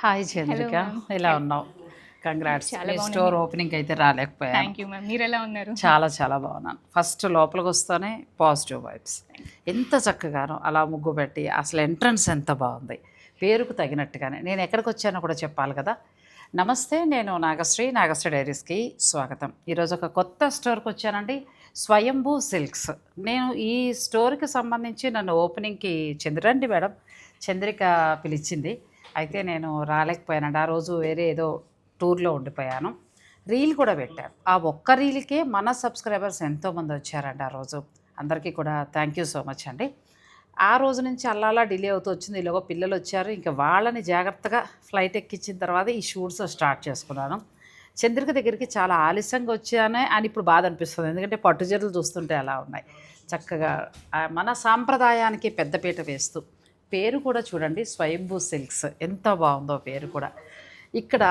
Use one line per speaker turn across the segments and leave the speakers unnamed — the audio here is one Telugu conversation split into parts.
Hi
hello
Chandrika,
ma'am.
ఎలా ఉన్నావు? కంగ్రాట్స్.
చాలా
మీ
బాగున్నాను.
స్టోర్ ఓపెనింగ్కి అయితే రాలేకపోయాను.
Thank you ma'am. మీరు ఎలా ఉన్నారు?
చాలా బాగున్నాను. ఫస్ట్ లోపలికి వస్తూనే పాజిటివ్ వైబ్స్. ఎంత చక్కగానో అలా ముగ్గు పెట్టి అసలు ఎంట్రన్స్ ఎంత బాగుంది, పేరుకు తగినట్టుగానే. నేను ఎక్కడికి వచ్చానో కూడా చెప్పాలి కదా. నమస్తే, నేను నాగశ్రీ డైరీస్కి స్వాగతం. ఈరోజు ఒక కొత్త స్టోర్కి వచ్చానండి, స్వయంభూ సిల్క్స్. నేను ఈ స్టోర్కి సంబంధించి నన్ను ఓపెనింగ్కి చంద్రండి మేడం చంద్రిక పిలిచింది, అయితే నేను రాలేకపోయానండి. ఆ రోజు వేరే ఏదో టూర్లో ఉండిపోయాను. రీల్ కూడా పెట్టాను. ఆ ఒక్క రీల్కే మన సబ్స్క్రైబర్స్ ఎంతోమంది వచ్చారండి ఆ రోజు. అందరికీ కూడా థ్యాంక్ యూ సో మచ్ అండి. ఆ రోజు నుంచి అలా డిలే అవుతూ వచ్చింది. ఈలోగా పిల్లలు వచ్చారు, ఇంకా వాళ్ళని జాగ్రత్తగా ఫ్లైట్ ఎక్కించిన తర్వాత ఈ షూట్స్ స్టార్ట్ చేసుకున్నాను. చంద్రిక దగ్గరికి చాలా ఆలస్యంగా వచ్చానే అని ఇప్పుడు బాధ అనిపిస్తుంది, ఎందుకంటే పట్టుచీరలు చూస్తుంటే అలా ఉన్నాయి. చక్కగా మన సాంప్రదాయానికి పెద్దపీట వేస్తూ, పేరు కూడా చూడండి, స్వయంభూ సిల్క్స్, ఎంత బాగుందో పేరు కూడా. ఇక్కడ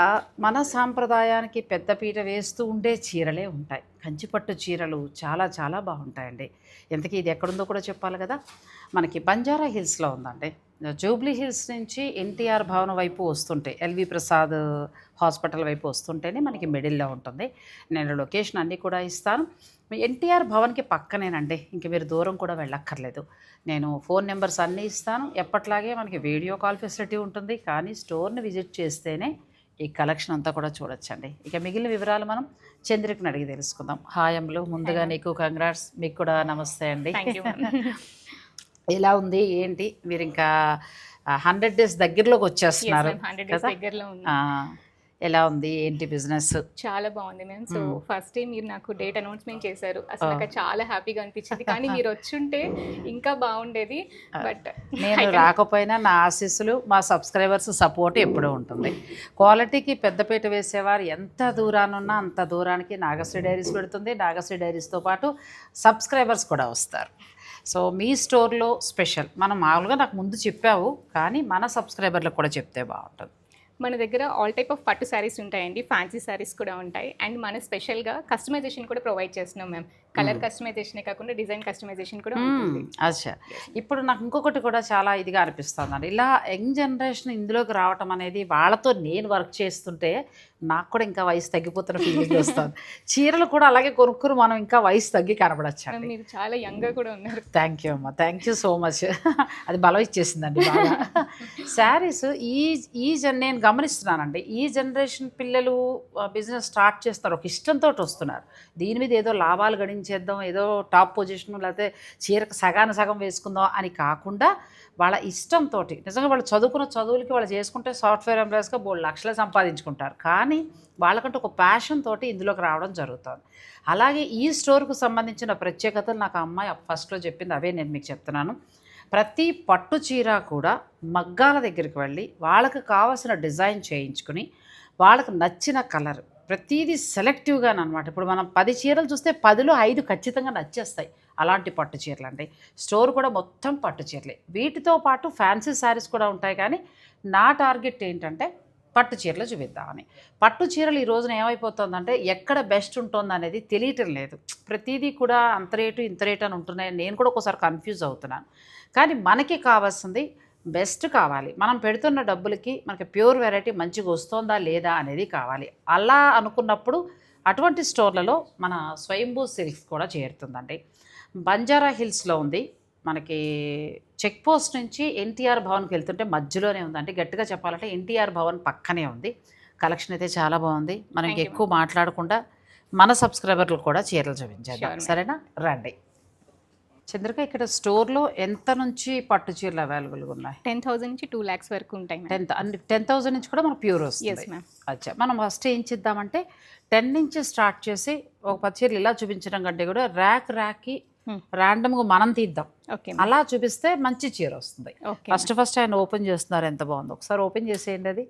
మన సాంప్రదాయానికి పెద్దపీట వేస్తూ ఉండే చీరలే ఉంటాయి. కంచిపట్టు చీరలు చాలా బాగుంటాయండి. ఇంతకీ ఇది ఎక్కడుందో కూడా చెప్పాలి కదా. మనకి బంజారా హిల్స్లో ఉందండి. జూబ్లీ హిల్స్ నుంచి ఎన్టీఆర్ భవన్ వైపు వస్తుంటే, ఎల్వి ప్రసాద్ హాస్పిటల్ వైపు వస్తుంటేనే మనకి మిడిల్లో ఉంటుంది. నేను లొకేషన్ అన్నీ కూడా ఇస్తాను. మీ ఎన్టీఆర్ భవన్కి పక్కనేనండి, ఇంక మీరు దూరం కూడా వెళ్ళక్కర్లేదు. నేను ఫోన్ నెంబర్స్ అన్నీ ఇస్తాను. ఎప్పట్లాగే మనకి వీడియో కాల్ ఫెసిలిటీ ఉంటుంది, కానీ స్టోర్ని విజిట్ చేస్తేనే ఈ కలెక్షన్ అంతా కూడా చూడొచ్చండి. ఇక మిగిలిన వివరాలు మనం చంద్రికని అడిగి తెలుసుకుందాం. హాయ్ అమ్ములు, ముందుగా నీకు కంగ్రాట్స్. మీకు కూడా నమస్తే అండి. ఎలా ఉంది ఏంటి? మీరు ఇంకా 100 days దగ్గరలోకి వచ్చేస్తున్నారు కదా. ఎలా ఉంది ఏంటి బిజినెస్?
చాలా బాగుంది మ్యామ్. సో ఫస్ట్ డే మీరు నాకు డేట్ అనౌన్స్మెంట్ చేశారు, అసలు నాకు చాలా హ్యాపీగా అనిపించింది. కానీ మీరు వచ్చుంటే ఇంకా బాగుండేది. బట్
నేను రాకపోయినా నా ఆశీస్సులు, మా సబ్స్క్రైబర్స్ సపోర్ట్ ఎప్పుడూ ఉంటుంది. క్వాలిటీకి పెద్దపీట వేసేవారు ఎంత దూరానున్నా అంత దూరానికి నాగశ్రీ డైరీస్ పెడుతుంది. నాగశ్రీ డైరీస్తో పాటు సబ్స్క్రైబర్స్ కూడా వస్తారు. సో మీ స్టోర్లో స్పెషల్ మనం మామూలుగా నాకు ముందు చెప్పావు, కానీ మన సబ్స్క్రైబర్లకు కూడా చెప్తే బాగుంటుంది.
మన దగ్గర ఆల్ టైప్ ఆఫ్ పట్టు శారీస్ ఉంటాయండి, ఫ్యాన్సీ శారీస్ కూడా ఉంటాయి. అండ్ మన స్పెషల్గా కస్టమైజేషన్ కూడా ప్రొవైడ్ చేస్తున్నాం మ్యామ్. కలర్ కస్టమైజేషనే కాకుండా డిజైన్ కస్టమైజేషన్ కూడా ఉంటుంది.
అచ్చా, ఇప్పుడు నాకు ఇంకొకటి కూడా చాలా ఇదిగా అనిపిస్తుంది అండి, ఇలా యంగ్ జనరేషన్ ఇందులోకి రావటం అనేది. వాళ్ళతో నేను వర్క్ చేస్తుంటే నాకు కూడా ఇంకా వయసు తగ్గిపోతున్న ఫీలింగ్ వస్తుంది. చీరలు కూడా అలాగే కొనుక్కుని మనం ఇంకా వయసు తగ్గి కనబడచ్చు.
మీరు చాలా యంగ్గా కూడా ఉన్నారు.
థ్యాంక్ యూ అమ్మా, థ్యాంక్ యూ సో మచ్. అది బలం ఇచ్చేసిందండి బాగా. శారీస్ నేను గమనిస్తున్నానండి, ఈ జనరేషన్ పిల్లలు బిజినెస్ స్టార్ట్ చేస్తారు, ఒక ఇష్టంతో వస్తున్నారు. దీని మీద ఏదో లాభాలు గడించేద్దాం, ఏదో టాప్ పొజిషన్, లేకపోతే చీరకు సగం వేసుకుందాం అని కాకుండా వాళ్ళ ఇష్టంతో, నిజంగా వాళ్ళు చదువుకున్న చదువులకి వాళ్ళు చేసుకుంటే సాఫ్ట్వేర్ ఎంప్లాయీస్గా 3 లక్షలు సంపాదించుకుంటారు. కానీ వాళ్ళకంటే ఒక ప్యాషన్ తోటి ఇందులోకి రావడం జరుగుతుంది. అలాగే ఈ స్టోర్కు సంబంధించిన ప్రత్యేకతలు నాకు అమ్మాయి ఫస్ట్లో చెప్పింది, అవే నేను మీకు చెప్తున్నాను. ప్రతి పట్టు చీర కూడా మగ్గాల దగ్గరికి వెళ్ళి వాళ్ళకి కావాల్సిన డిజైన్ చేయించుకుని, వాళ్ళకి నచ్చిన కలర్ ప్రతిదీ సెలెక్టివ్గానమాట. ఇప్పుడు మనం 10 చీరలు చూస్తే 10లో 5 ఖచ్చితంగా నచ్చేస్తాయి. అలాంటి పట్టు చీరలు అండి. స్టోర్ కూడా మొత్తం పట్టు చీరలే. వీటితో పాటు ఫ్యాన్సీ శారీస్ కూడా ఉంటాయి, కానీ నా టార్గెట్ ఏంటంటే పట్టు చీరలు చూపిద్దామని. పట్టు చీరలు ఈ రోజున ఏమైపోతుందంటే ఎక్కడ బెస్ట్ ఉంటుంది అనేది తెలియటం లేదు. ప్రతిదీ కూడా అంత రేటు ఇంత రేటు అని ఉంటున్నాయి. నేను కూడా ఒకసారి కన్ఫ్యూజ్ అవుతున్నాను. కానీ మనకి కావాల్సింది బెస్ట్ కావాలి. మనం పెడుతున్న డబ్బులకి మనకి ప్యూర్ వెరైటీ మంచిగా వస్తుందా లేదా అనేది కావాలి. అలా అనుకున్నప్పుడు అటువంటి స్టోర్లలో మన స్వయంభూ సిల్క్స్ కూడా చేరుతుందండి. బంజారా హిల్స్లో ఉంది. మనకి చెక్ పోస్ట్ నుంచి ఎన్టీఆర్ భవన్కి వెళ్తుంటే మధ్యలోనే ఉందండి. గట్టిగా చెప్పాలంటే ఎన్టీఆర్ భవన్ పక్కనే ఉంది. కలెక్షన్ అయితే చాలా బాగుంది. మనం ఎక్కువ మాట్లాడకుండా మన సబ్స్క్రైబర్లు కూడా చీరలు చూపించేద్దాం, సరేనా? రండి. చంద్రిక, ఇక్కడ స్టోర్లో ఎంత నుంచి పట్టు చీరలు అవైలబుల్గా ఉన్నాయి?
10,000 నుంచి 2 lakhs వరకు ఉంటాయి.
10,000 నుంచి కూడా మనకు ప్యూర్ వస్తుంది. అచ్చా, మనం ఫస్ట్ ఏం చేద్దామంటే 10 నుంచి స్టార్ట్ చేసి ఒక 10 చీరలు ఇలా చూపించడం కంటే కూడా ర్యాక్కి ర్యాండమ్గా మనం తీద్దాం. అలా చూపిస్తే మంచి చీర వస్తుంది. ఫస్ట్ ఆయన ఓపెన్ చేస్తున్నారు, ఎంత బాగుందో. ఒకసారి ఓపెన్ చేసేయండి. అది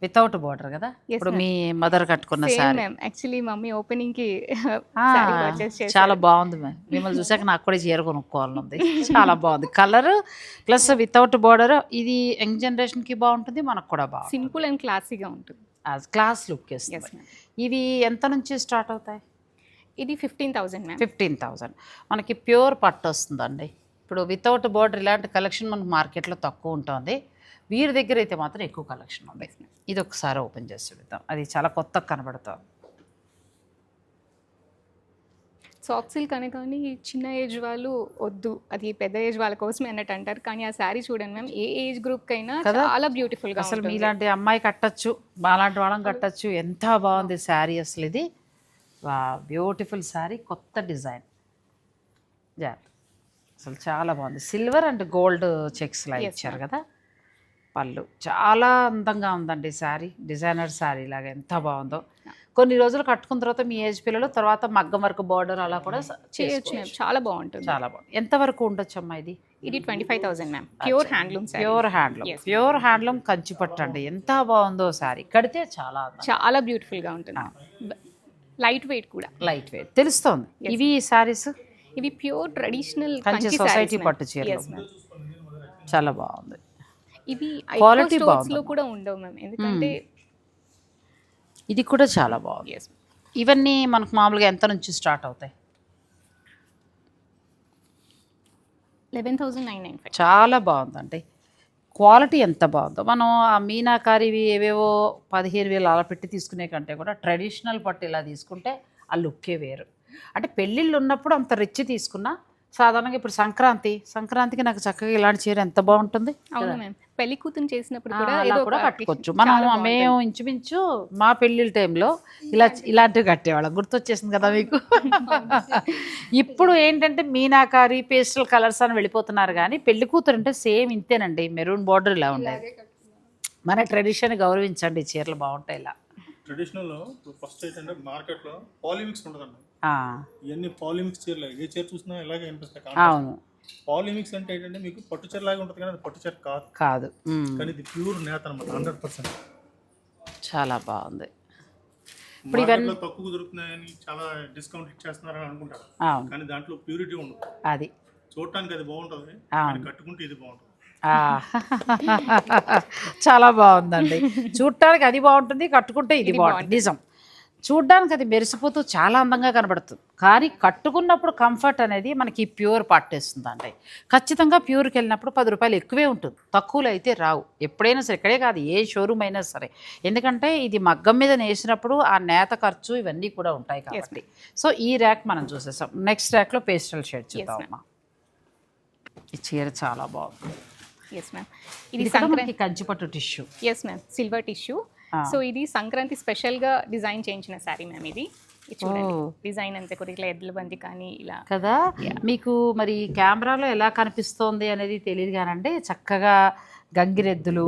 వితౌట్ బార్డర్ కదా, ఇప్పుడు మీ మదర్ కట్టుకున్న సారీ.
యాక్చువల్లీ మమ్మీ ఓపెనింగ్ కి
చాలా బాగుంది మ్యామ్. మిమ్మల్ని చూసాక నాకు కూడా చీర కొనుక్కోవాలని ఉంది. చాలా బాగుంది కలర్ ప్లస్ వితౌట్ బార్డర్. ఇది యంగ్ జనరేషన్ కి బాగుంటుంది, మనకు కూడా బాగుంటుంది.
సింపుల్ అండ్ క్లాసీగా ఉంటుంది,
క్లాస్ లుక్ ఇస్తుంది. ఇవి ఎంత నుంచి స్టార్ట్ అవుతాయి?
ఇది 15,000 మ్యామ్.
15,000 మనకి ప్యూర్ పట్టు వస్తుందండి. ఇప్పుడు వితౌట్ బార్డర్ ఇలాంటి కలెక్షన్ మనకు మార్కెట్లో తక్కువ ఉంటుంది. వీరి దగ్గర అయితే మాత్రం ఎక్కువ కలెక్షన్ ఉంది. ఇది ఒకసారి ఓపెన్ చేసి చూద్దాం, అది చాలా కొత్తగా కనబడుతుంది.
సాఫ్ట్ సిల్క్ అనే కానీ చిన్న ఏజ్ వాళ్ళు వద్దు, అది పెద్ద ఏజ్ వాళ్ళ కోసమే అన్నట్టు అంటారు. కానీ ఆ శారీ చూడండి మ్యామ్, ఏ ఏజ్ గ్రూప్కి అయినా చాలా బ్యూటిఫుల్గా
అసలు
ఉంటుంది.
మీలాంటి అమ్మాయి కట్టచ్చు, మాలాంటి వాళ్ళం కట్టచ్చు. ఎంత బాగుంది శారీ అసలు ఇది. బ్యూటిఫుల్ శారీ, కొత్త డిజైన్. అసలు చాలా బాగుంది. సిల్వర్ అండ్ గోల్డ్ చెక్స్ లా ఇచ్చారు కదా. పళ్ళు చాలా అందంగా ఉందండి శారీ, డిజైనర్ శారీ లాగా ఎంత బాగుందో. కొన్ని రోజులు కట్టుకున్న తర్వాత మీ ఏజ్ పిల్లలు తర్వాత మగ్గం వర్క్ బార్డర్ అలా కూడా
చేయొచ్చు మ్యామ్, చాలా బాగుంటుంది.
చాలా బాగుంది. ఎంతవరకు ఉండొచ్చు అమ్మా ఇది?
ఇది 25,000 ma'am, pure handloom sari.
Pure handloom Kanchi పట్టు అండి. ఎంత బాగుందో శారీ, కడితే చాలా
చాలా బ్యూటిఫుల్గా ఉంటుంది. లైట్ వెయిట్ కూడా,
లైట్ వెయిట్ తెలుస్తోంది. ఇవి శారీస్
ఇవి ప్యూర్ ట్రెడిషనల్
కంచి సొసైటీ పట్టు చీరలు, చాలా బాగుంది.
ఇవి
క్వాలిటీ
స్టోర్స్ లో కూడా ఉండవు మ్యామ్, ఎందుకంటే
ఇది కూడా చాలా బాగుంది. ఇవన్నీ మనకు మామూలుగా ఎంత నుంచి స్టార్ట్ అవుతాయి?
11,995.
చాలా బాగుందండి. క్వాలిటీ ఎంత బాగుందో. మనం ఆ మీనాకారివి ఏవేవో 15,000 అలా పెట్టి తీసుకునే కంటే కూడా ట్రెడిషనల్ పట్టు ఇలా తీసుకుంటే ఆ లుక్కే వేరు. అంటే పెళ్ళిళ్ళు ఉన్నప్పుడు అంత రిచ్ తీసుకున్నా, సాధారణంగా ఇప్పుడు సంక్రాంతికి నాకు చక్కగా ఇలాంటి చీర ఎంత బాగుంటుంది.
అవును మ్యామ్, పెళ్లి కూతురు చేసినప్పుడు కూడా
అలా
ఏదో
కూడా
ఒక
కట్టుకోవచ్చు. మేము ఇంచుమించు మా పెళ్ళిళ్ళ టైంలో ఇలాంటివి కట్టేవాళ్ళం. గుర్తొచ్చేసింది కదా మీకు. ఇప్పుడు ఏంటంటే మీనాకారి పేస్టల్ కలర్స్ అని వెళ్ళిపోతున్నారు, కానీ పెళ్లి కూతురు అంటే సేమ్ ఇంతేనండి, మెరూన్ బార్డర్ ఇలా ఉండేది. మన ట్రెడిషన్ గౌరవించండి, చీరలు బాగుంటాయి ఇలా.
ట్రెడిషనల్ ఫస్ట్ ఏంటంటే మార్కెట్లో పాలిమిక్స్ ఉంటుందండి. ఇవన్నీ పాలిమిక్స్ చీరలు, ఏ చీర చూసినా ఇలాగే అనిపిస్తాయి.
అవును,
పాలిమిక్స్ అంటే ఏంటంటే మీకు పట్టు చీర లాగా ఉంటుంది, కానీ అది పట్టు చీర
కాదు.
కానీ ఇది ప్యూర్ నేత అనమాట, 100%.
చాలా బాగుంది.
ఇప్పుడు ఇవన్నీ తక్కువ దొరుకుతున్నాయని చాలా డిస్కౌంట్ ఇచ్చేస్తున్నారని అనుకుంటారు, కానీ దాంట్లో ప్యూరిటీ ఉండదు.
అది
చూడటానికి అది బాగుంటుంది, కానీ కట్టుకుంటే ఇది బాగుంటుంది.
చాలా బాగుందండి. చూడటానికి అది బాగుంటుంది, కట్టుకుంటే ఇది బాగుంటుంది. నిజం, చూడ్డానికి అది మెరిసిపోతూ చాలా అందంగా కనబడుతుంది, కానీ కట్టుకున్నప్పుడు కంఫర్ట్ అనేది మనకి ప్యూర్ పట్టేస్తుందండి. ఖచ్చితంగా ప్యూర్కి వెళ్ళినప్పుడు 10 రూపాయలు ఎక్కువే ఉంటుంది, తక్కువలో అయితే రావు. ఎప్పుడైనా సరే, ఇక్కడే కాదు ఏ షోరూమ్ అయినా సరే, ఎందుకంటే ఇది మగ్గం మీద నేసినప్పుడు ఆ నేత ఖర్చు ఇవన్నీ కూడా ఉంటాయి కాబట్టి. సో ఈ ర్యాక్ మనం చూసేసాం. నెక్స్ట్ ర్యాక్లో పేస్టల్ షేడ్ చూద్దామమ్మా. ఈ చీర చాలా బాగుంది.
ఇది
సంక్రాంతి కంచిపట్టు tissue.
Yes ma'am, silver tissue. So ఇది సంక్రాంతి స్పెషల్గా డిజైన్ చేయించిన శారీ మ్యామ్. ఇది చూడండి, డిజైన్ అంతా కూడా ఇట్లా ఎడ్ల బంది కానీ ఇలా
కదా. మీకు మరి కెమెరాలో ఎలా కనిపిస్తోంది అనేది తెలియదు కానండి, చక్కగా గంగిరెద్దులు,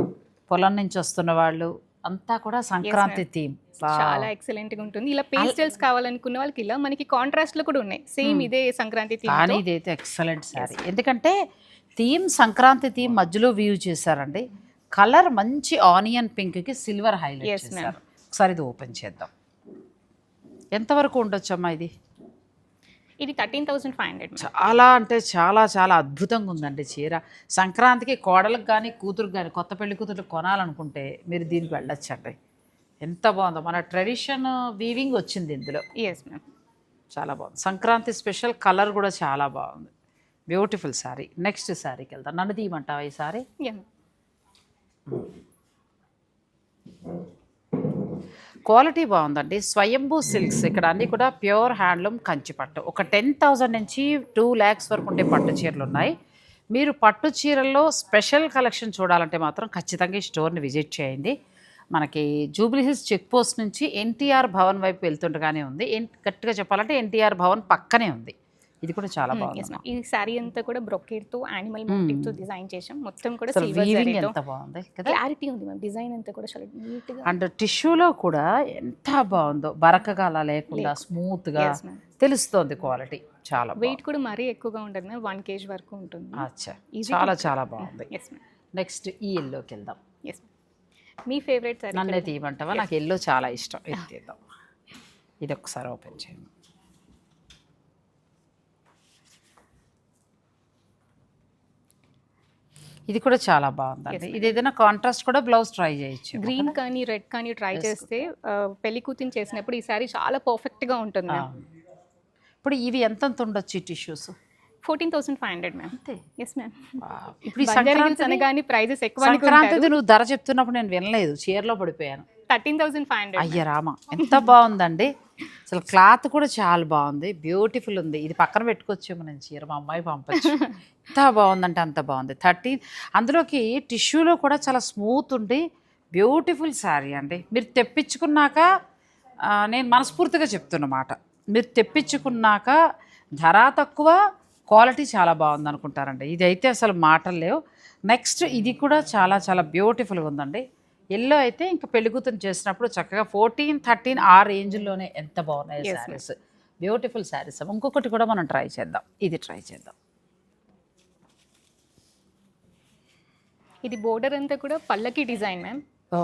పొలం నుంచి వస్తున్న వాళ్ళు అంతా కూడా సంక్రాంతి థీమ్
చాలా ఎక్సలెంట్ గా ఉంటుంది. ఇలా పేస్టల్స్ కావాలనుకున్న వాళ్ళకి ఇలా మనకి కాంట్రాస్ట్ లో కూడా ఉన్నాయి, సేమ్ ఇదే సంక్రాంతి థీమ్.
కానీ ఇదైతే ఎక్సలెంట్ శారీ, ఎందుకంటే థీమ్ సంక్రాంతి థీమ్ మధ్యలో వ్యూ చేశారండి. కలర్ మంచి ఆనియన్ పింక్కి సిల్వర్ హైలైట్ చేశారు. ఒకసారి ఇది ఓపెన్ చేద్దాం. ఎంతవరకు ఉండొచ్చమ్మా ఇది?
ఇది 13,500.
చాలా అంటే చాలా చాలా అద్భుతంగా ఉందండి చీర. సంక్రాంతికి కోడలకు కానీ కూతురుకు కానీ, కొత్త పెళ్లి కూతురు కొనాలనుకుంటే మీరు దీనికి వెళ్ళొచ్చండి. ఎంత బాగుందో, మన ట్రెడిషన్ వీవింగ్ వచ్చింది ఇందులో.
ఎస్ మ్యామ్,
చాలా బాగుంది. సంక్రాంతి స్పెషల్ కలర్ కూడా చాలా బాగుంది. బ్యూటిఫుల్ శారీ. నెక్స్ట్ శారీకి వెళ్తాం. నన్ను తీయమంటావా ఈ శారీ? క్వాలిటీ బాగుందండి. స్వయంభూ సిల్క్స్, ఇక్కడ అన్నీ కూడా ప్యూర్ హ్యాండ్లూమ్ కంచిపట్టు. ఒక 10,000 నుంచి 2 lakhs వరకు ఉండే పట్టు చీరలు ఉన్నాయి. మీరు పట్టు చీరల్లో స్పెషల్ కలెక్షన్ చూడాలంటే మాత్రం ఖచ్చితంగా ఈ స్టోర్ని విజిట్ చేయండి. మనకి జూబ్లీ హిల్స్ చెక్ పోస్ట్ నుంచి ఎన్టీఆర్ భవన్ వైపు వెళ్తుండగానే ఉంది. గట్టిగా చెప్పాలంటే ఎన్టీఆర్ భవన్ పక్కనే ఉంది. ఇది కూడా చాలా బాగుంది.
ఈ శారీ అంతా కూడా బ్రొకేట్ తో యానిమల్ మోటివ్ తో డిజైన్ చేసాం. మొత్తం కూడా సిల్వర్ జరీతో
ఎంత బాగుంది కదా,
క్లారిటీ ఉంది మ్యామ్. డిజైన్ అంతా కూడా చాలా నీట్ గా,
అండ్ టిష్యూలో కూడా ఎంత బాగుందో, బరకగా అలా లేకుండా స్మూత్ గా తెలుస్తోంది. క్వాలిటీ చాలా,
వెయిట్ కూడా మరీ ఎక్కువగా ఉండదు మ్యామ్, 1 kg వరకు ఉంటుంది.
అచ్చా, చాలా చాలా బాగుంది. నెక్స్ట్ ఈ ఎల్లోకి వెళ్దాం.
మీ ఫేవరెట్ శారీ
నన్నే తీయమంటావా? నాకు ఎల్లో చాలా ఇష్టం. ఇది తీద్దాం. ఇది ఒకసారి ఓపెన్ చేయండి. ఇది కూడా చాలా బాగుందండి. ఇది ఏదైనా కాంట్రాస్ట్ కూడా బ్లౌజ్ ట్రై చేయొచ్చు.
గ్రీన్ కానీ రెడ్ కానీ ట్రై చేస్తే పెళ్లి కూతురు చేసినప్పుడు ఈ సారీ చాలా పర్ఫెక్ట్ గా ఉంటుంది.
ఇప్పుడు ఇవి ఎంత ఉండొచ్చు ఈ టిష్యూస్?
14,500 మ్యామ్.
అంతే.
Yes ma'am.
ఇప్పుడు ఈ
బంజారా హిల్స్
సంక్రాంతి
అనగానే ప్రైజెస్ ఎక్కువ
సంక్రాంతిది నువ్వు ధర చెప్తున్నప్పుడు నేను వినలేదు, చీరలో పడిపోయాను.
13,500.
అయ్య రామ, ఎంత బాగుందండి అసలు. క్లాత్ కూడా చాలా బాగుంది, బ్యూటిఫుల్ ఉంది. ఇది పక్కన పెట్టుకోవచ్చేమో నేను చీర, మా అమ్మాయి పంపచ్చు. ఎంత బాగుందంటే అంత బాగుంది. 13, అందులోకి టిష్యూలో కూడా చాలా స్మూత్ ఉండి బ్యూటిఫుల్ శారీ అండి. మీరు తెప్పించుకున్నాక నేను మనస్ఫూర్తిగా చెప్తున్నమాట, మీరు తెప్పించుకున్నాక ధర తక్కువ, క్వాలిటీ చాలా బాగుంది అనుకుంటారండి. ఇది అయితే అసలు మాటలు లేవు. నెక్స్ట్ ఇది కూడా చాలా చాలా బ్యూటిఫుల్గా ఉందండి. ఎల్లో అయితే ఇంకా పెళ్ళికూతురు చేసినప్పుడు చక్కగా 14, 13 ఆ రేంజ్లోనే ఎంత బాగున్నాయి శారీస్, బ్యూటిఫుల్ శారీస్. ఇంకొకటి కూడా మనం ట్రై చేద్దాం, ఇది ట్రై చేద్దాం.
ఇది బోర్డర్ అంతా కూడా పల్లకి డిజైన్ మ్యామ్.
ఓ,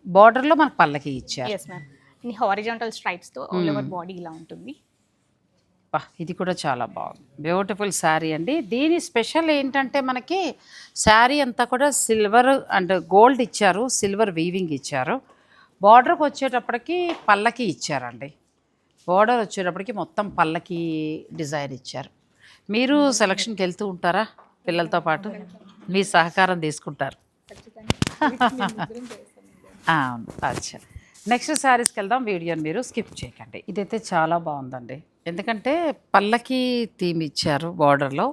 బార్డర్లో మనకు పల్లకి ఇచ్చారు.
Yes ma'am. ఇది హారిజాంటల్ స్ట్రైప్స్తో ఆల్ ఓవర్ బాడీ ఇలా ఉంటుంది.
ఇది కూడా చాలా బాగుంది, బ్యూటిఫుల్ శారీ అండి. దీని స్పెషల్ ఏంటంటే మనకి శారీ అంతా కూడా సిల్వర్ అండ్ గోల్డ్ ఇచ్చారు, సిల్వర్ వీవింగ్ ఇచ్చారు. బార్డర్కి వచ్చేటప్పటికి పల్లకి ఇచ్చారండి. బార్డర్ వచ్చేటప్పటికి మొత్తం పల్లకి డిజైన్ ఇచ్చారు. మీరు సెలక్షన్కి వెళ్తూ ఉంటారా పిల్లలతో పాటు? మీ సహకారం తీసుకుంటారు. అవును, అచ్చా. నెక్స్ట్ శారీస్కి వెళ్దాం, వీడియోని మీరు స్కిప్ చేయకండి. ఇదైతే చాలా బాగుందండి, ఎందుకంటే పల్లకి థీమ్ ఇచ్చారు బార్డర్లో.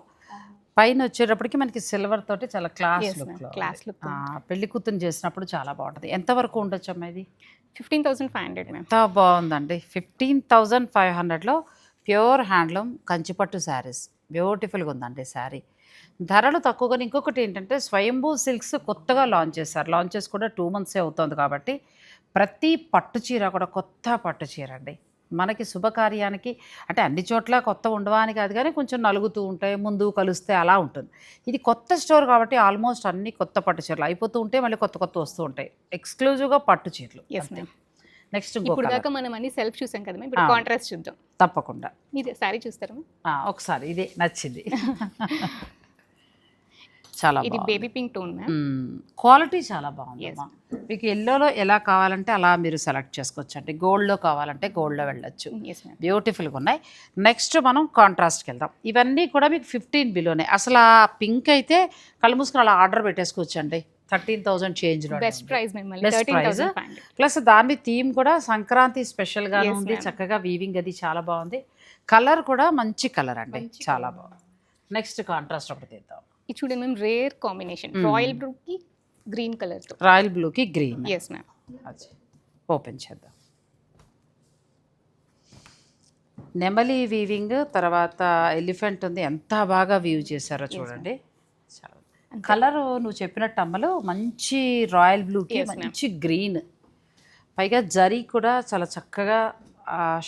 పైన వచ్చేటప్పటికి మనకి సిల్వర్ తోటి చాలా క్లాస్ లుక్. పెళ్లి కూతురు చేసినప్పుడు చాలా బాగుంటుంది. ఎంతవరకు ఉండొచ్చు అమ్మా ఇది?
15,500 మ్యామ్.
ఎంత బాగుందండి. 15,500లో ప్యూర్ హ్యాండ్లూమ్ కంచిపట్టు శారీస్, బ్యూటిఫుల్గా ఉందండి శారీ. ధరలు తక్కువగా. ఇంకొకటి ఏంటంటే స్వయంభూ సిల్క్స్ కొత్తగా లాంచ్ చేశారు. లాంచ్ చేసి కూడా 2 months అవుతుంది కాబట్టి ప్రతి పట్టు చీర కూడా కొత్త పట్టు చీర అండి. మనకి శుభకార్యానికి అంటే అన్ని చోట్ల కొత్త ఉండవా అని కాదు, కానీ కొంచెం నలుగుతూ ఉంటాయి, ముందు కలుస్తే అలా ఉంటుంది. ఇది కొత్త స్టోర్ కాబట్టి ఆల్మోస్ట్ అన్ని కొత్త పట్టు చీరలు అయిపోతూ ఉంటాయి, మళ్ళీ కొత్త కొత్త వస్తూ ఉంటాయి. ఎక్స్క్లూజివ్గా పట్టు చీరలు.
Yes ma'am.
నెక్స్ట్
ఇప్పుడు దాకా మనం అన్ని సెల్ఫ్ చూసాం కదా మ్యామ్, ఇప్పుడు కాంట్రాస్ట్ చూద్దాం.
తప్పకుండా.
మీరు సారీ చూస్తారా మ్యామ్?
ఒకసారి ఇదే నచ్చింది. చాలా
ఇది baby pink tone ma'am.
Quality చాలా బాగుంది. మీకు ఎల్లోలో ఎలా కావాలంటే అలా మీరు సెలెక్ట్ చేసుకోవచ్చు అండి. గోల్డ్లో కావాలంటే గోల్డ్లో వెళ్ళొచ్చు,
ఎస్ మ్యామ్.
బ్యూటిఫుల్గా ఉన్నాయి. నెక్స్ట్ మనం కాంట్రాస్ట్కి వెళ్దాం. ఇవన్నీ కూడా మీకు 15 బిలోనే. అసలు ఆ పింక్ అయితే కళ్ళు మూసుకుని అలా ఆర్డర్ పెట్టేసుకోవచ్చు అండి. 13,000 చేంజ్లో
best price ma'am.
Best price. Plus దాని థీమ్ కూడా సంక్రాంతి స్పెషల్గా ఉంది. చక్కగా వీవింగ్ అది చాలా బాగుంది. కలర్ కూడా మంచి కలర్ అండి, చాలా బాగుంది. నెక్స్ట్ కాంట్రాస్ట్ ఒకటి తీద్దాం.
ఇది చూడండి మ్యామ్, రేర్ కాంబినేషన్. రాయల్ బ్లూకి గ్రీన్ కలర్తో.
రాయల్ బ్లూకి గ్రీన్.
Yes ma'am.
అది ఓపెన్ చేద్దాం. నెమలి వీవింగ్, తర్వాత ఎలిఫెంట్ ఉంది. ఎంత బాగా వీవ్ చేశారో చూడండి. కలర్ నువ్వు చెప్పినట్టు అమ్మలు మంచి రాయల్ బ్లూకి మంచి గ్రీన్, పైగా జరీ కూడా చాలా చక్కగా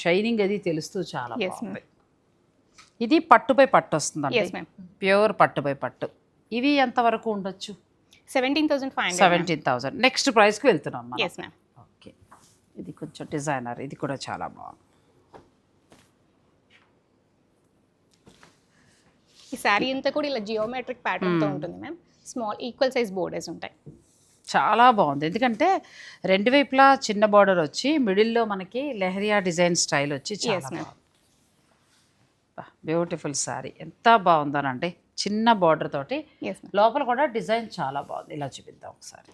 షైనింగ్ అది తెలుస్తూ చాలా బాగుంది. ఇది పట్టుపై పట్టు వస్తుందండి, ప్యూర్ పట్టుపై పట్టు. ఇవి ఎంతవరకు ఉండొచ్చు?
17,500.
17,000. నెక్స్ట్ ప్రైస్కి వెళ్తున్నాం మనం.
Yes ma'am.
ఓకే, ఇది కొంచెం డిజైనర్, ఇది కూడా చాలా బాగుంది.
ఈ శారీ అంతా కూడా ఇలా జియోమెట్రిక్ ప్యాటర్న్తో ఉంటుంది ma'am. Small equal size borders ఉంటాయి.
చాలా బాగుంది, ఎందుకంటే రెండు వైపులా చిన్న బార్డర్ వచ్చి మిడిల్లో మనకి లెహరియా డిజైన్ స్టైల్ వచ్చి చాలా బాగుంది. బ్యూటిఫుల్ శారీ, ఎంత బాగుందోనండి. చిన్న బార్డర్ తోటి లోపల కూడా డిజైన్ చాలా బాగుంది. ఇలా చూపిద్దాం ఒకసారి.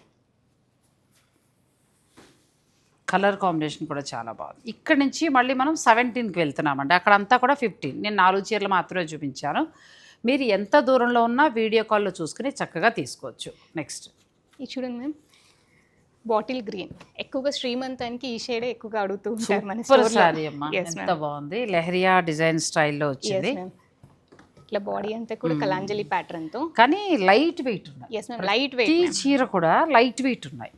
కలర్ కాంబినేషన్ కూడా చాలా బాగుంది. ఇక్కడ నుంచి మళ్ళీ మనం 17కి వెళ్తున్నామండి. అక్కడంతా కూడా 15. నేను 4 చీరలు మాత్రమే చూపించాను. మీరు ఎంత దూరంలో ఉన్నా వీడియో కాల్లో చూసుకుని చక్కగా తీసుకోవచ్చు. నెక్స్ట్
ఇది చూడండి మ్యామ్, బాటిల్ గ్రీన్. ఎక్కువగా శ్రీమంతానికి ఈ షేడే ఎక్కువగా అడుగుతూ ఉంటారు మన
సూపర్ శారీ అమ్మా, ఎంత బాగుంది. లెహరియా డిజైన్ స్టైల్లో వచ్చింది.
ఇట్లా బాడీ అంతా కూడా కలాంజలి ప్యాటర్న్ తో,
కానీ లైట్ వెయిట్ ఉన్నాయి.
Yes ma'am, light weight.
ఈ చీర కూడా లైట్ వెయిట్ ఉన్నాయి.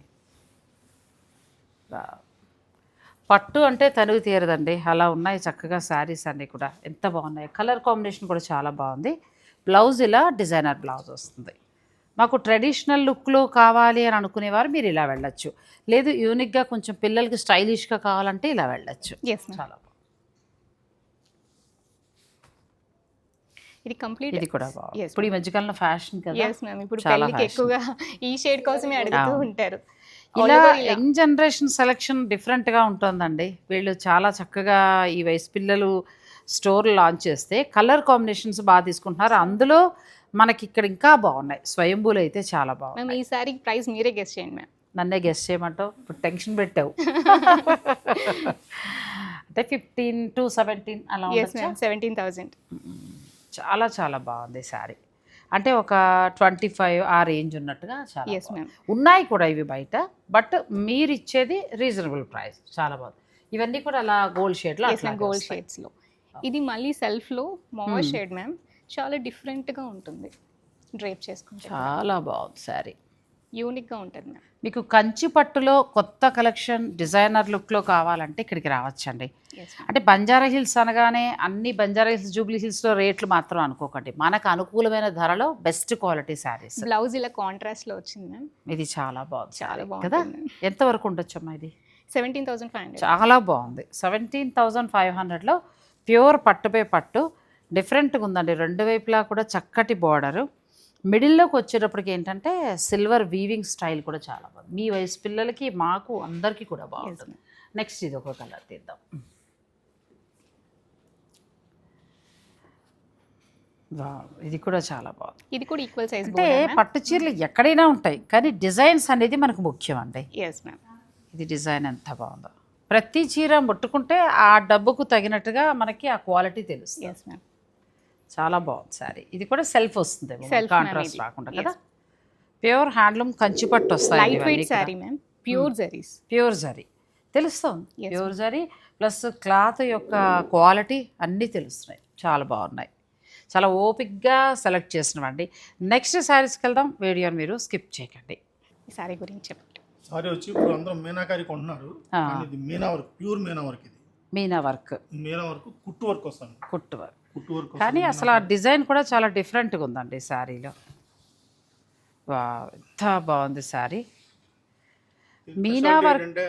పట్టు అంటే తనుగు తీరదండి, అలా ఉన్నాయి చక్కగా శారీస్ అన్నీ కూడా. ఎంత బాగున్నాయి. కలర్ కాంబినేషన్ కూడా చాలా బాగుంది. బ్లౌజ్ ఇలా డిజైనర్ బ్లౌజ్ వస్తుంది. మాకు ట్రెడిషనల్ లుక్లో కావాలి అని అనుకునేవారు మీరు ఇలా వెళ్ళొచ్చు, లేదు యూనిక్గా కొంచెం పిల్లలకి స్టైలిష్గా కావాలంటే ఇలా వెళ్ళొచ్చు. చాలా బాగుంది.
ఇది కంప్లీట్.
ఇది కూడా బాగుంది. ఇప్పుడు ఈ మధ్యకాలంలో ఫ్యాషన్ కదా.
ఎస్ మ్యామ్, ఇప్పుడు పెళ్ళికి ఎక్కువగా ఈ షేడ్ కోసమే అడుగుతూ ఉంటారు.
ఇలా యంగ్ జనరేషన్ సెలెక్షన్ డిఫరెంట్గా ఉంటుందండి. వీళ్ళు చాలా చక్కగా ఈ వయసు పిల్లలు స్టోర్ లాంచ్ చేస్తే కలర్ కాంబినేషన్స్ బాగా తీసుకుంటున్నారు. అందులో మనకి ఇక్కడ ఇంకా బాగున్నాయి. స్వయంభూలు అయితే చాలా బాగున్నాయి.
మ్యామ్ ఈ సారీ ప్రైస్ మీరే గెస్ చేయండి మ్యామ్.
నన్నే గెస్ చేయమంటావు, ఇప్పుడు టెన్షన్ పెట్టావు. అంటే 15 to 17 అలా
ఎస్
ఉండొచ్చా?
మ్యామ్ 17,000.
చాలా చాలా బాగుంది శారీ. అంటే ఒక 25 ఆ రేంజ్ ఉన్నట్టుగా చాలా
ఎస్
బాగుంది.
మ్యామ్.
ఉన్నాయి కూడా ఇవి బయట, బట్ మీరు ఇచ్చేది రీజనబుల్ ప్రైస్. చాలా బాగుంది. ఇవన్నీ కూడా అలా గోల్డ్ షేడ్లో
ఎస్ మ్యామ్ గోల్డ్ షేడ్స్లో. ఇది మళ్ళీ సెల్ఫ్లో మావా షేడ్ మ్యామ్. చాలా డిఫరెంట్గా ఉంటుంది డ్రేప్ చేసుకుంటే.
చాలా బాగుంది శారీ.
యూనిక్గా ఉంటుంది మ్యామ్.
మీకు కంచి పట్టులో కొత్త కలెక్షన్ డిజైనర్ లుక్లో కావాలంటే ఇక్కడికి రావచ్చండి.
Yes ma'am.
అంటే బంజారా హిల్స్ అనగానే అన్ని బంజారా హిల్స్ జూబ్లీ హిల్స్లో రేట్లు మాత్రం అనుకోకండి. మనకు అనుకూలమైన ధరలో బెస్ట్ క్వాలిటీ శారీస్.
బ్లౌజ్ ఇలా కాంట్రాస్ట్లో వచ్చింది మ్యామ్.
ఇది చాలా బాగుంది
చాలా
saree కదా.
బాగుంటుంది.
ఎంతవరకు ఉండొచ్చమ్మా ఇది?
17,500.
చాలా బాగుంది. 17,500లో ప్యూర్ పట్టుపై పట్టు డిఫరెంట్గా ఉందండి. రెండు వైపులా కూడా చక్కటి బార్డరు. మిడిల్లోకి వచ్చేటప్పటికి ఏంటంటే సిల్వర్ వీవింగ్ స్టైల్ కూడా చాలా బాగుంది. మీ వయసు పిల్లలకి, మాకు, అందరికీ కూడా బాగుంటుంది. నెక్స్ట్ ఇది ఒక కలర్ తీద్దాం. వావ్, ఇది కూడా చాలా బాగుంది.
ఇది కూడా ఈక్వల్ సైజ్
అంటే పట్టు చీరలు ఎక్కడైనా ఉంటాయి, కానీ డిజైన్స్ అనేది మనకు ముఖ్యం అండి.
Yes ma'am.
ఇది డిజైన్ ఎంత బాగుందో. ప్రతి చీర ముట్టుకుంటే ఆ డబ్బుకు తగినట్టుగా మనకి ఆ క్వాలిటీ తెలుస్తుంది.
Yes ma'am.
చాలా బాగుంది శారీ. ఇది కూడా సెల్ఫ్ వస్తుంది,
Self
కాంట్రాస్ట్
ma'am ఇది.
రాకుండా కదా. ప్యూర్ హ్యాండ్లూమ్ కంచి పట్టు వస్తాయి.
Light weight sari ma'am. Pure zaris.
Pure zari తెలుస్తుంది.
Yes,
pure zari plus cloth యొక్క క్వాలిటీ అన్నీ తెలుస్తున్నాయి. చాలా బాగున్నాయి. చాలా ఓపిక్గా సెలెక్ట్ చేసినవండి. నెక్స్ట్ శారీస్కి వెళ్దాం. వీడియోని మీరు స్కిప్ చేయకండి.
ఈ శారీ గురించి చెప్పండి.
సారీ వచ్చి ఇప్పుడు అందరూ మీనాకారి కొంటున్నారు, కానీ ఇది Meena work, pure Meena work. ఇది
మీనా వర్క్,
మీనా వర్క్ కుట్టు వర్క్ వస్తుంది.
కుట్టు వర్క్.
కుట్టు వర్క్
కానీ అసలు ఆ డిజైన్ కూడా చాలా డిఫరెంట్గా ఉందండి శారీలో. వా, ఎంత బాగుంది శారీ. మీనా వర్క్.
అంటే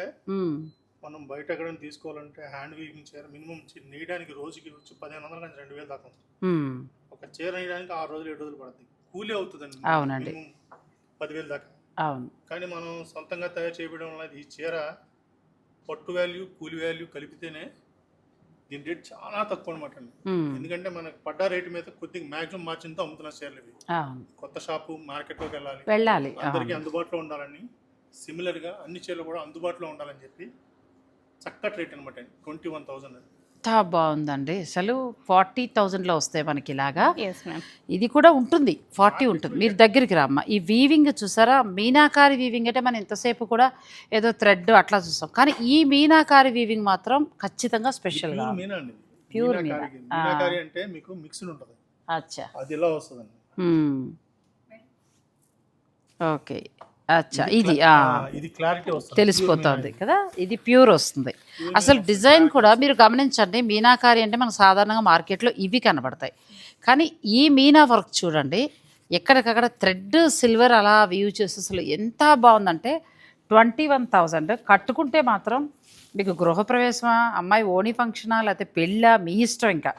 మనం బయట ఎక్కడైనా తీసుకోవాలంటే హ్యాండ్ వీవింగ్ చీర మినిమం నేయడానికి రోజుకి వచ్చి 1,500 నుంచి 2,000 దాకా ఉంటుంది. ఒక చీర నేయడానికి 6 రోజులు 7 రోజులు పడుతుంది. కూలీ అవుతుందండి.
అవునండి.
మినిమం 10,000 దాకా.
అవును.
కానీ మనం సొంతంగా తయారు చేయడం వల్ల ఈ చీర పట్టు వాల్యూ, కూలి వాల్యూ కలిపితేనే దీని రేట్ చాలా తక్కువ అనమాట అండి. ఎందుకంటే మనకు పడ్డ రేటు మీద కొద్దిగా మ్యాక్సిమం మార్జిన్తో అమ్ముతున్న చీరలు ఇవి.
అవును,
కొత్త షాపు మార్కెట్లోకి
వెళ్ళాలి.
అందరికీ అందుబాటులో ఉండాలని, సిమిలర్గా అన్ని చీరలు కూడా అందుబాటులో ఉండాలని చెప్పి చక్కటి రేట్ అనమాట అండి. 21,000.
ఎంత బాగుందండి. అసలు 40,000లో వస్తాయి మనకి ఇలాగా.
Yes ma'am.
ఇది కూడా ఉంటుంది, 40 ఉంటుంది. మీరు దగ్గరికి రామ్మ. ఈ వీవింగ్ చూసారా, మీనాకారి వీవింగ్ అంటే మనం ఇంతసేపు కూడా ఏదో థ్రెడ్ అట్లా చూస్తాం, కానీ ఈ మీనాకారి వీవింగ్ మాత్రం ఖచ్చితంగా స్పెషల్గా.
ప్యూర్ మీనా అండి.
ప్యూర్
మీనాకారి అంటే మీకు మిక్స్డ్ ఉంటుంది.
అచ్చా,
అది ఇలా వస్తుందండి.
ఓకే, అచ్చా. ఇది
ఇది క్లారిటీ వస్తుంది,
తెలిసిపోతుంది కదా. ఇది ప్యూర్ వస్తుంది. అసలు డిజైన్ కూడా మీరు గమనించండి. మీనాకారి అంటే మనకు సాధారణంగా మార్కెట్లో ఇవి కనబడతాయి, కానీ ఈ మీనా వర్క్ చూడండి, ఎక్కడికక్కడ థ్రెడ్ సిల్వర్ అలా వీవ్ చేసి అసలు ఎంత బాగుందంటే 21,000. కట్టుకుంటే మాత్రం మీకు గృహప్రవేశమా, అమ్మాయి ఓణి ఫంక్షనా, లేకపోతే పెళ్ళా, మీ ఇష్టం, ఇంకా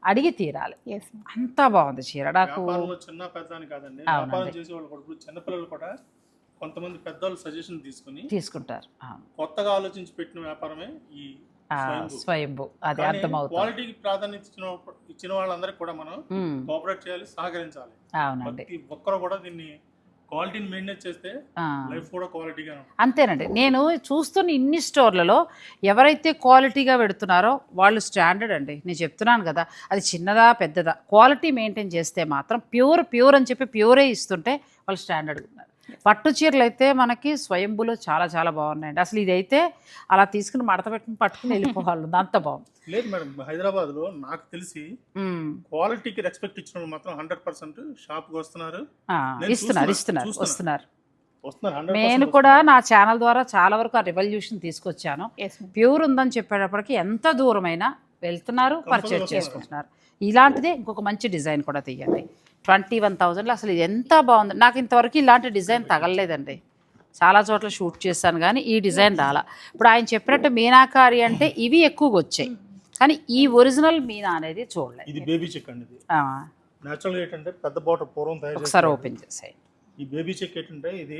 అడిగి తీరాలి.
Yes ma'am.
అంత బాగుంది చీర. నాకు
వ్యాపారంలో చిన్న పెద్ద అని కాదండి, వ్యాపారం చేసే వాళ్ళు కూడా, ఇప్పుడు చిన్నపిల్లలు కూడా కొంతమంది పెద్దవాళ్ళు సజెషన్ తీసుకుని
తీసుకుంటారు.
కొత్తగా ఆలోచించి పెట్టిన వ్యాపారమే ఈ
స్వయంభూ. అది అర్థమవుతుంది.
క్వాలిటీకి ప్రాధాన్యత ఇచ్చిన వాళ్ళందరికీ కూడా మనం కోఆపరేట్ చేయాలి, సహకరించాలి.
అవునండి.
ప్రతి ఒక్కరు కూడా దీన్ని క్వాలిటీని మెయింటైన్ చేస్తే లైఫ్ కూడా క్వాలిటీగా ఉంటుంది.
అంతేనండి. నేను చూస్తున్న ఇన్ని స్టోర్లలో ఎవరైతే క్వాలిటీగా పెడుతున్నారో వాళ్ళు స్టాండర్డ్ అండి. నేను చెప్తున్నాను కదా, అది చిన్నదా పెద్దదా, క్వాలిటీ మెయింటైన్ చేస్తే మాత్రం ప్యూర్ అని చెప్పి ప్యూరే ఇస్తుంటే వాళ్ళు స్టాండర్డ్గా ఉన్నారు. పట్టు చీరలు అయితే మనకి స్వయంభూలో చాలా చాలా బాగున్నాయండి. అసలు ఇదైతే అలా తీసుకుని మడత పెట్టుకుని పట్టుకుని వెళ్ళిపోవాలి, అంత బాగుంది.
లేదు మేడం, హైదరాబాద్లో నాకు తెలిసి క్వాలిటీకి రెస్పెక్ట్ ఇచ్చిన వాళ్ళు మాత్రం 100% షాప్కి వస్తున్నారు.
వస్తున్నారు.
100%
నేను కూడా నా ఛానల్ ద్వారా చాలా వరకు ఆ రెవల్యూషన్ తీసుకొచ్చాను.
Yes ma'am.
ప్యూర్ ఉందని చెప్పేటప్పటికి ఎంత దూరమైనా వెళ్తున్నారు, పర్చేజ్ చేసుకుంటున్నారు. ఇలాంటిదే ఇంకొక మంచి డిజైన్ కూడా తీయండి. 21,000లో అసలు ఇది ఎంత బాగుంది. నాకు ఇంతవరకు ఇలాంటి డిజైన్ తగలలేదండి. చాలా చోట్ల షూట్ చేశాను కానీ ఈ డిజైన్ రాలా. ఇప్పుడు ఆయన చెప్పినట్టు మీనాకారి అంటే ఇవి ఎక్కువగా వచ్చాయి, కానీ ఈ ఒరిజినల్ మీనా అనేది చూడలేదు.
ఇది బేబీ చెక్ అండి. ఇది నేచురల్ ఏంటంటే పెద్ద బాటర్ పూర్వం తయారు
ఒకసారి ఓపెన్ చేసాయి.
ఈ బేబీ చెక్ ఏంటంటే ఇది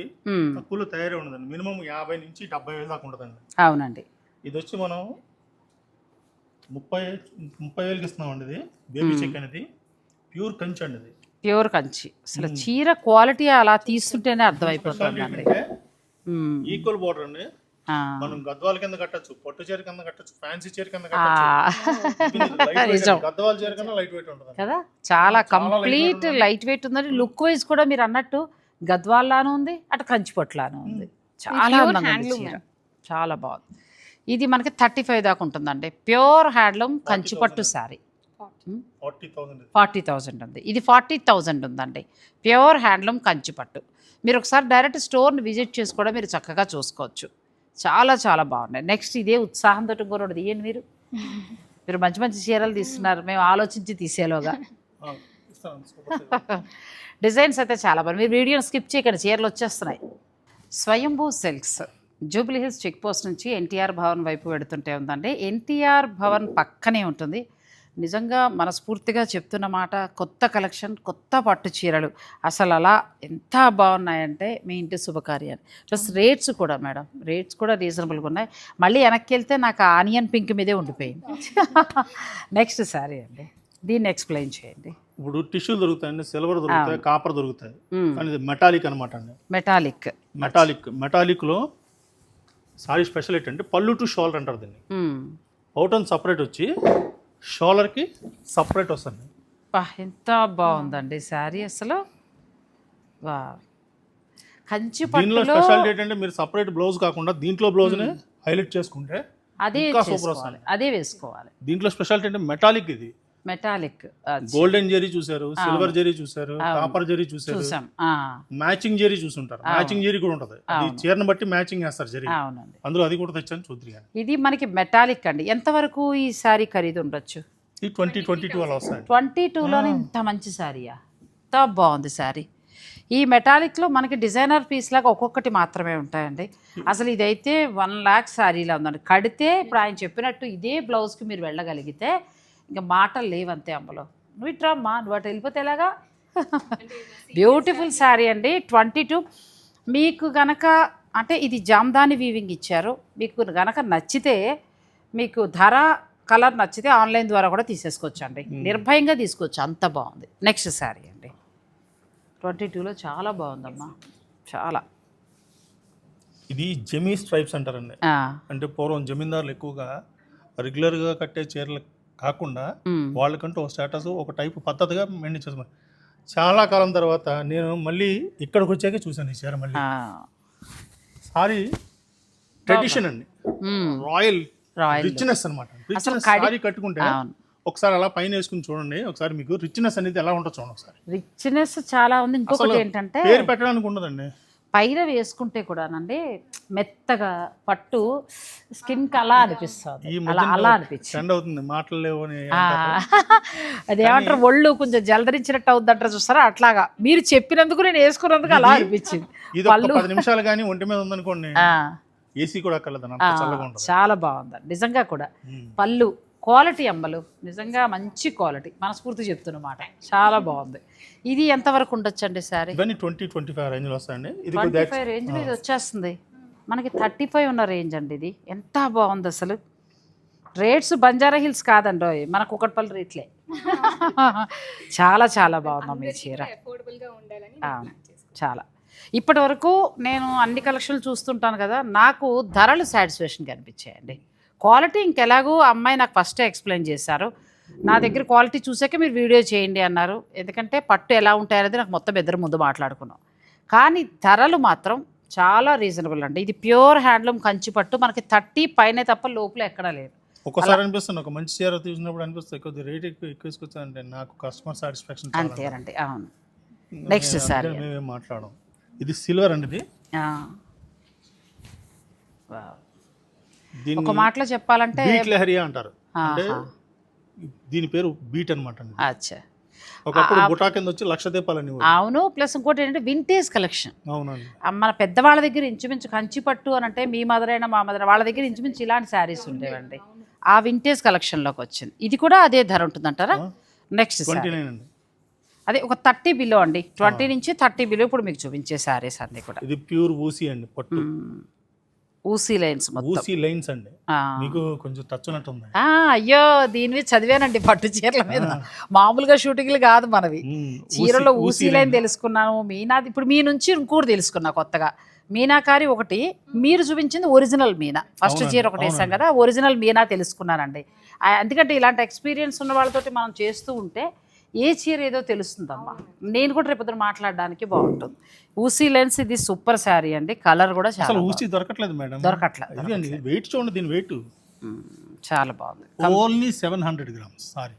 తక్కువలో తయారై ఉండదండి. మినిమం 50 నుంచి 70 వేలు దాకా ఉంటుందండి.
అవునండి.
ఇది వచ్చి మనం 30,000కి ఇస్తున్నామండి. ఇది బేబీ చెక్ అనేది ప్యూర్ కంచి అండి. ఇది
ప్యూర్ కంచి. అసలు చీర క్వాలిటీ అలా తీసుకుంటేనే అర్థమైపోతుందండి.
ఈక్వల్ బోర్డర్ అండి.
ఆ.
మనం గద్వాల కింద కట్టచ్చు, పట్టు చీర కింద కట్టచ్చు, ఫ్యాన్సీ చీర కింద
ఆ.
కట్టచ్చు.
నిజం
గద్వాల చీర కన్నా లైట్ వెయిట్ ఉంటుంది
కదా, చాలా కంప్లీట్ లైట్ వెయిట్ ఉందండి. లుక్ వైజ్ కూడా మీరు అన్నట్టు గద్వాల్లాను ఉంది, అటు కంచిపట్లాను ఉంది. చాలా
pure
అందంగా ఉంది
handloom,
చీర. చాలా బాగుంది. ఇది మనకి 35 దాకా ఉంటుందండి. ప్యూర్ హ్యాండ్లూమ్ కంచిపట్టు శారీ.
40,000.
40,000 ఉంది. ఇది 40,000 ఉందండి. ప్యూర్ హ్యాండ్లూమ్ కంచిపట్టు. మీరు ఒకసారి డైరెక్ట్ స్టోర్ని విజిట్ చేసి కూడా మీరు చక్కగా చూసుకోవచ్చు. చాలా చాలా బాగున్నాయి. నెక్స్ట్ ఇదే ఉత్సాహంతో ఇంకోటి తీయండి. మీరు మంచి మంచి చీరలు తీస్తున్నారు, మేము ఆలోచించి తీసేలోగా. డిజైన్స్ అయితే చాలా బాగుంది. మీరు వీడియోని స్కిప్ చేయకండి, చీరలు వచ్చేస్తున్నాయి. Swayambhu silks Jubilee Hills check post నుంచి ఎన్టీఆర్ భవన్ వైపు వెడుతుంటే ఉందండి. ఎన్టీఆర్ భవన్ పక్కనే ఉంటుంది. నిజంగా మనస్ఫూర్తిగా చెప్తున్న మాట, కొత్త కలెక్షన్, కొత్త పట్టు చీరలు అసలు అలా ఎంత బాగున్నాయంటే మీ ఇంటి శుభకార్యాలు. ప్లస్ రేట్స్ కూడా మేడం, రేట్స్ కూడా రీజనబుల్గా ఉన్నాయి. మళ్ళీ వెనక్కి వెళ్తే నాకు ఆనియన్ పింక్ మీదే ఉండిపోయింది. నెక్స్ట్ శారీ అండి, దీన్ని ఎక్స్ప్లెయిన్ చేయండి.
ఇప్పుడు టిష్యూలు దొరుకుతాయండి, సిల్వర్ దొరుకుతాయి, కాపర్ దొరుకుతాయి, కానీ ఇది మెటాలిక్ అనమాట అండి. మెటాలిక్ లో సారీ స్పెషల్ ఏంటంటే పళ్ళు టు షోల్డర్ అంటారు దీన్ని. అవుట్ అండ్ సపరేట్ వచ్చి షోల్డర్కి సపరేట్ వస్తుంది.
ఎంత బాగుందండి శారీ అసలు. వా, కంచి
దీనిలో
పట్టులో
స్పెషాలిటీ ఏంటంటే మీరు సపరేట్ బ్లౌజ్ కాకుండా దీంట్లో బ్లౌజ్ని హైలైట్ చేసుకుంటే
అదే
ఇంకా సూపర్
చేసుకోవాలి,
వస్తుంది.
అదే వేసుకోవాలి.
దీంట్లో స్పెషాలిటీ అంటే మెటాలిక్. ఇది
మెటాలిక్,
గోల్డెన్ జెరీ చూసారు, సిల్వర్ జెరీ చూసారు, కాపర్ జెరీ చూసారు,
చూసాం.
మ్యాచింగ్ జెరీ చూసుంటారు. మ్యాచింగ్ జెరీ కూడా ఉంటుంది. అది చీరను బట్టి మ్యాచింగ్ వేస్తారు జెరీ.
అవునండి,
అందులో అది కూడా తెచ్చాను చూద్దాం.
ఇది మనకి మెటాలిక్ అండి. ఎంతవరకు ఈ శారీ ఖరీదు ఉండొచ్చు?
ఈ 2022 అలా వస్తాయి.
22లోనే ఇంత మంచి శారీయా? ఎంత బాగుంది శారీ. ఈ మెటాలిక్లో మనకి డిజైనర్ పీస్ లాగా ఒక్కొక్కటి మాత్రమే ఉంటాయండి. అసలు ఇదైతే 1 lakh శారీలా ఉందండి. కడితే ఇప్పుడు ఆయన చెప్పినట్టు ఇదే బ్లౌజ్కి మీరు వెళ్ళగలిగితే ఇంకా మాటలు లేవంతే. అమ్మలో నువ్వు ఇట్రామ్మా, నువ్వు అటు వెళ్ళిపోతే ఎలాగా. బ్యూటిఫుల్ శారీ అండి. 22 మీకు గనక అంటే ఇది జామ్దాని వీవింగ్ ఇచ్చారు. మీకు గనక నచ్చితే, మీకు ధర కలర్ నచ్చితే ఆన్లైన్ ద్వారా కూడా తీసేసుకోవచ్చు అండి. నిర్భయంగా తీసుకోవచ్చు, అంత బాగుంది. నెక్స్ట్ శారీ అండి, 22లో చాలా బాగుందమ్మా, చాలా.
ఇది జమీ స్ట్రైప్స్ అంటారండి. అంటే పూర్వం జమీందారులు ఎక్కువగా రెగ్యులర్గా కట్టే చీరలు కాకుండా వాళ్ళకంటూ ఒక స్టేటస్, ఒక టైపు పద్ధతిగా మెయింటైన్ చేసుకున్నారు. చాలా కాలం తర్వాత నేను మళ్ళీ ఇక్కడికి వచ్చాకే చూశాను ఈ చీర. మళ్ళీ సారీ ట్రెడిషన్ అండి, రాయల్ రిచ్నెస్ అనమాట. రిచ్నెస్ సారీ కట్టుకుంటే ఒకసారి అలా పైన వేసుకుని చూడండి, ఒకసారి మీకు రిచ్నెస్ అనేది ఎలా ఉంటుందో చూడండి ఒకసారి.
రిచ్నెస్ చాలా ఉంది. ఇంకొకటి ఏంటంటే
పేరు పెట్టడానికి ఉండదండి,
పైన వేసుకుంటే కూడానండి మెత్తగా పట్టు స్కిన్కి అలా అనిపిస్తుంది. అలా అనిపించింది.
ట్రెండ్ అవుతుంది, మాటలు లేవు అని.
అదేమంటారు, ఒళ్ళు కొంచెం జలదరించినట్టు అవుద్ది అంటారు చూస్తారా, అట్లాగా మీరు చెప్పినందుకు నేను వేసుకున్నందుకు అలా అనిపించింది.
ఇది 10 నిమిషాలు కానీ ఒంటి మీద ఉందనుకోండి, ఏసీ కూడా అక్కర్లేదు, చల్లగా ఉంటుంది.
చాలా బాగుంది నిజంగా కూడా. పళ్ళు క్వాలిటీ అమ్మలు నిజంగా మంచి క్వాలిటీ, మనస్ఫూర్తి చెప్తున్నమాట. చాలా బాగుంది. ఇది ఎంతవరకు ఉండొచ్చు అండి సారీ?
ఇవన్నీ 20-25 రేంజ్లో వస్తాయండి. ఇది
25 రేంజ్లో ఇది వచ్చేస్తుంది. మనకి 35 ఉన్న రేంజ్ అండి. ఇది ఎంత బాగుంది అసలు. రేట్స్ బంజారా హిల్స్ కాదండి, మన కుకట్పల్లి రేట్లే. చాలా చాలా బాగుందమ్మా ఈ చీర. చాలా. ఇప్పటి వరకు నేను అన్ని కలెక్షన్లు చూస్తుంటాను కదా, నాకు ధరలు సాటిస్ఫాక్షన్ కనిపించాయండి. క్వాలిటీ ఇంకెలాగో అమ్మాయి నాకు ఫస్టే ఎక్స్ప్లెయిన్ చేశారు. నా దగ్గర క్వాలిటీ చూసాక మీరు వీడియో చేయండి అన్నారు. ఎందుకంటే పట్టు ఎలా ఉంటాయనేది నాకు మొత్తం ఇద్దరు ముందు మాట్లాడుకున్నాం. కానీ ధరలు మాత్రం చాలా రీజనబుల్ అండి. ఇది ప్యూర్ హ్యాండ్లూమ్ కంచి పట్టు, మనకి 30 పైనే తప్ప లోపల ఎక్కడా లేదు.
ఒక్కసారి అనిపిస్తుంది, ఒక మంచి చీర తీసుకున్నప్పుడు అనిపిస్తుంది కొద్దిగా రేట్ ఎక్కువ తీసుకొచ్చానంటే నాకు కస్టమర్ సాటిస్ఫాక్షన్
అంతేనండి. అవును. నెక్స్ట్ సారీ
మేమేం మాట్లాడడం. ఇది సిల్వర్ అండి. ఇది
ఒక మాటలో చెప్పాలంటే
బీట్ లహరియా అంటారు. అంటే దీని పేరు బీట్ అనమాట.
అచ్చా.
ఒకప్పుడు బుటా కింద వచ్చి లక్ష దీపాలని.
అవును. ప్లస్ ఇంకోటి ఏంటంటే వింటేజ్ కలెక్షన్.
అవునండి.
మన పెద్దవాళ్ళ దగ్గర ఇంచుమించు కంచి పట్టు అని అంటే మీ మదర్ అయినా మా మదర్ వాళ్ళ దగ్గర ఇంచుమించు ఇలాంటి శారీస్ ఉండేవండి. ఆ వింటేజ్ కలెక్షన్లోకి వచ్చింది. ఇది కూడా అదే ధర ఉంటుందంటారా? నెక్స్ట్
29 అండి.
అదే ఒక 30 బిలో అండి. 20 నుంచి 30 బిలో ఇప్పుడు మీకు చూపించే శారీస్ అన్నీ కూడా.
ఇది ప్యూర్ ఊసీ అండి పట్టు.
ఊసీ లైన్స్ మొత్తం.
ఊసీ లైన్స్ అండి.
ఆ.
మీకు కొంచెం టచ్ ఉన్నట్టుంది.
అయ్యో దీని మీద చదివానండి పట్టు చీరల మీద. మామూలుగా షూటింగ్లు కాదు మనవి. చీరలో ఊసీ లైన్ తెలుసుకున్నాను. మీనాది ఇప్పుడు మీ నుంచి ఇంకోటి తెలుసుకున్నా కొత్తగా. మీనాకారి ఒకటి, మీరు చూపించింది ఒరిజినల్ మీనా. ఫస్ట్ చీర ఒకటి వేసాం కదా, ఒరిజినల్ మీనా తెలుసుకున్నానండి. ఎందుకంటే ఇలాంటి ఎక్స్పీరియన్స్ ఉన్న వాళ్ళతోటి మనం చేస్తూ ఉంటే ఏ చీర ఏదో తెలుస్తుందమ్మా. నేను కూడా రేపు మాట్లాడడానికి బాగుంటుంది. ఊసీ లెన్స్ ఇది సూపర్ శారీ అండి. కలర్ కూడా చాలా
ఊసీ దొరకట్లేదు మేడం.
దొరకట్లేదు.
వెయిట్ చూడండి, దీని వెయిట్
చాలా బాగుంది.
Only 700 grams. సారీ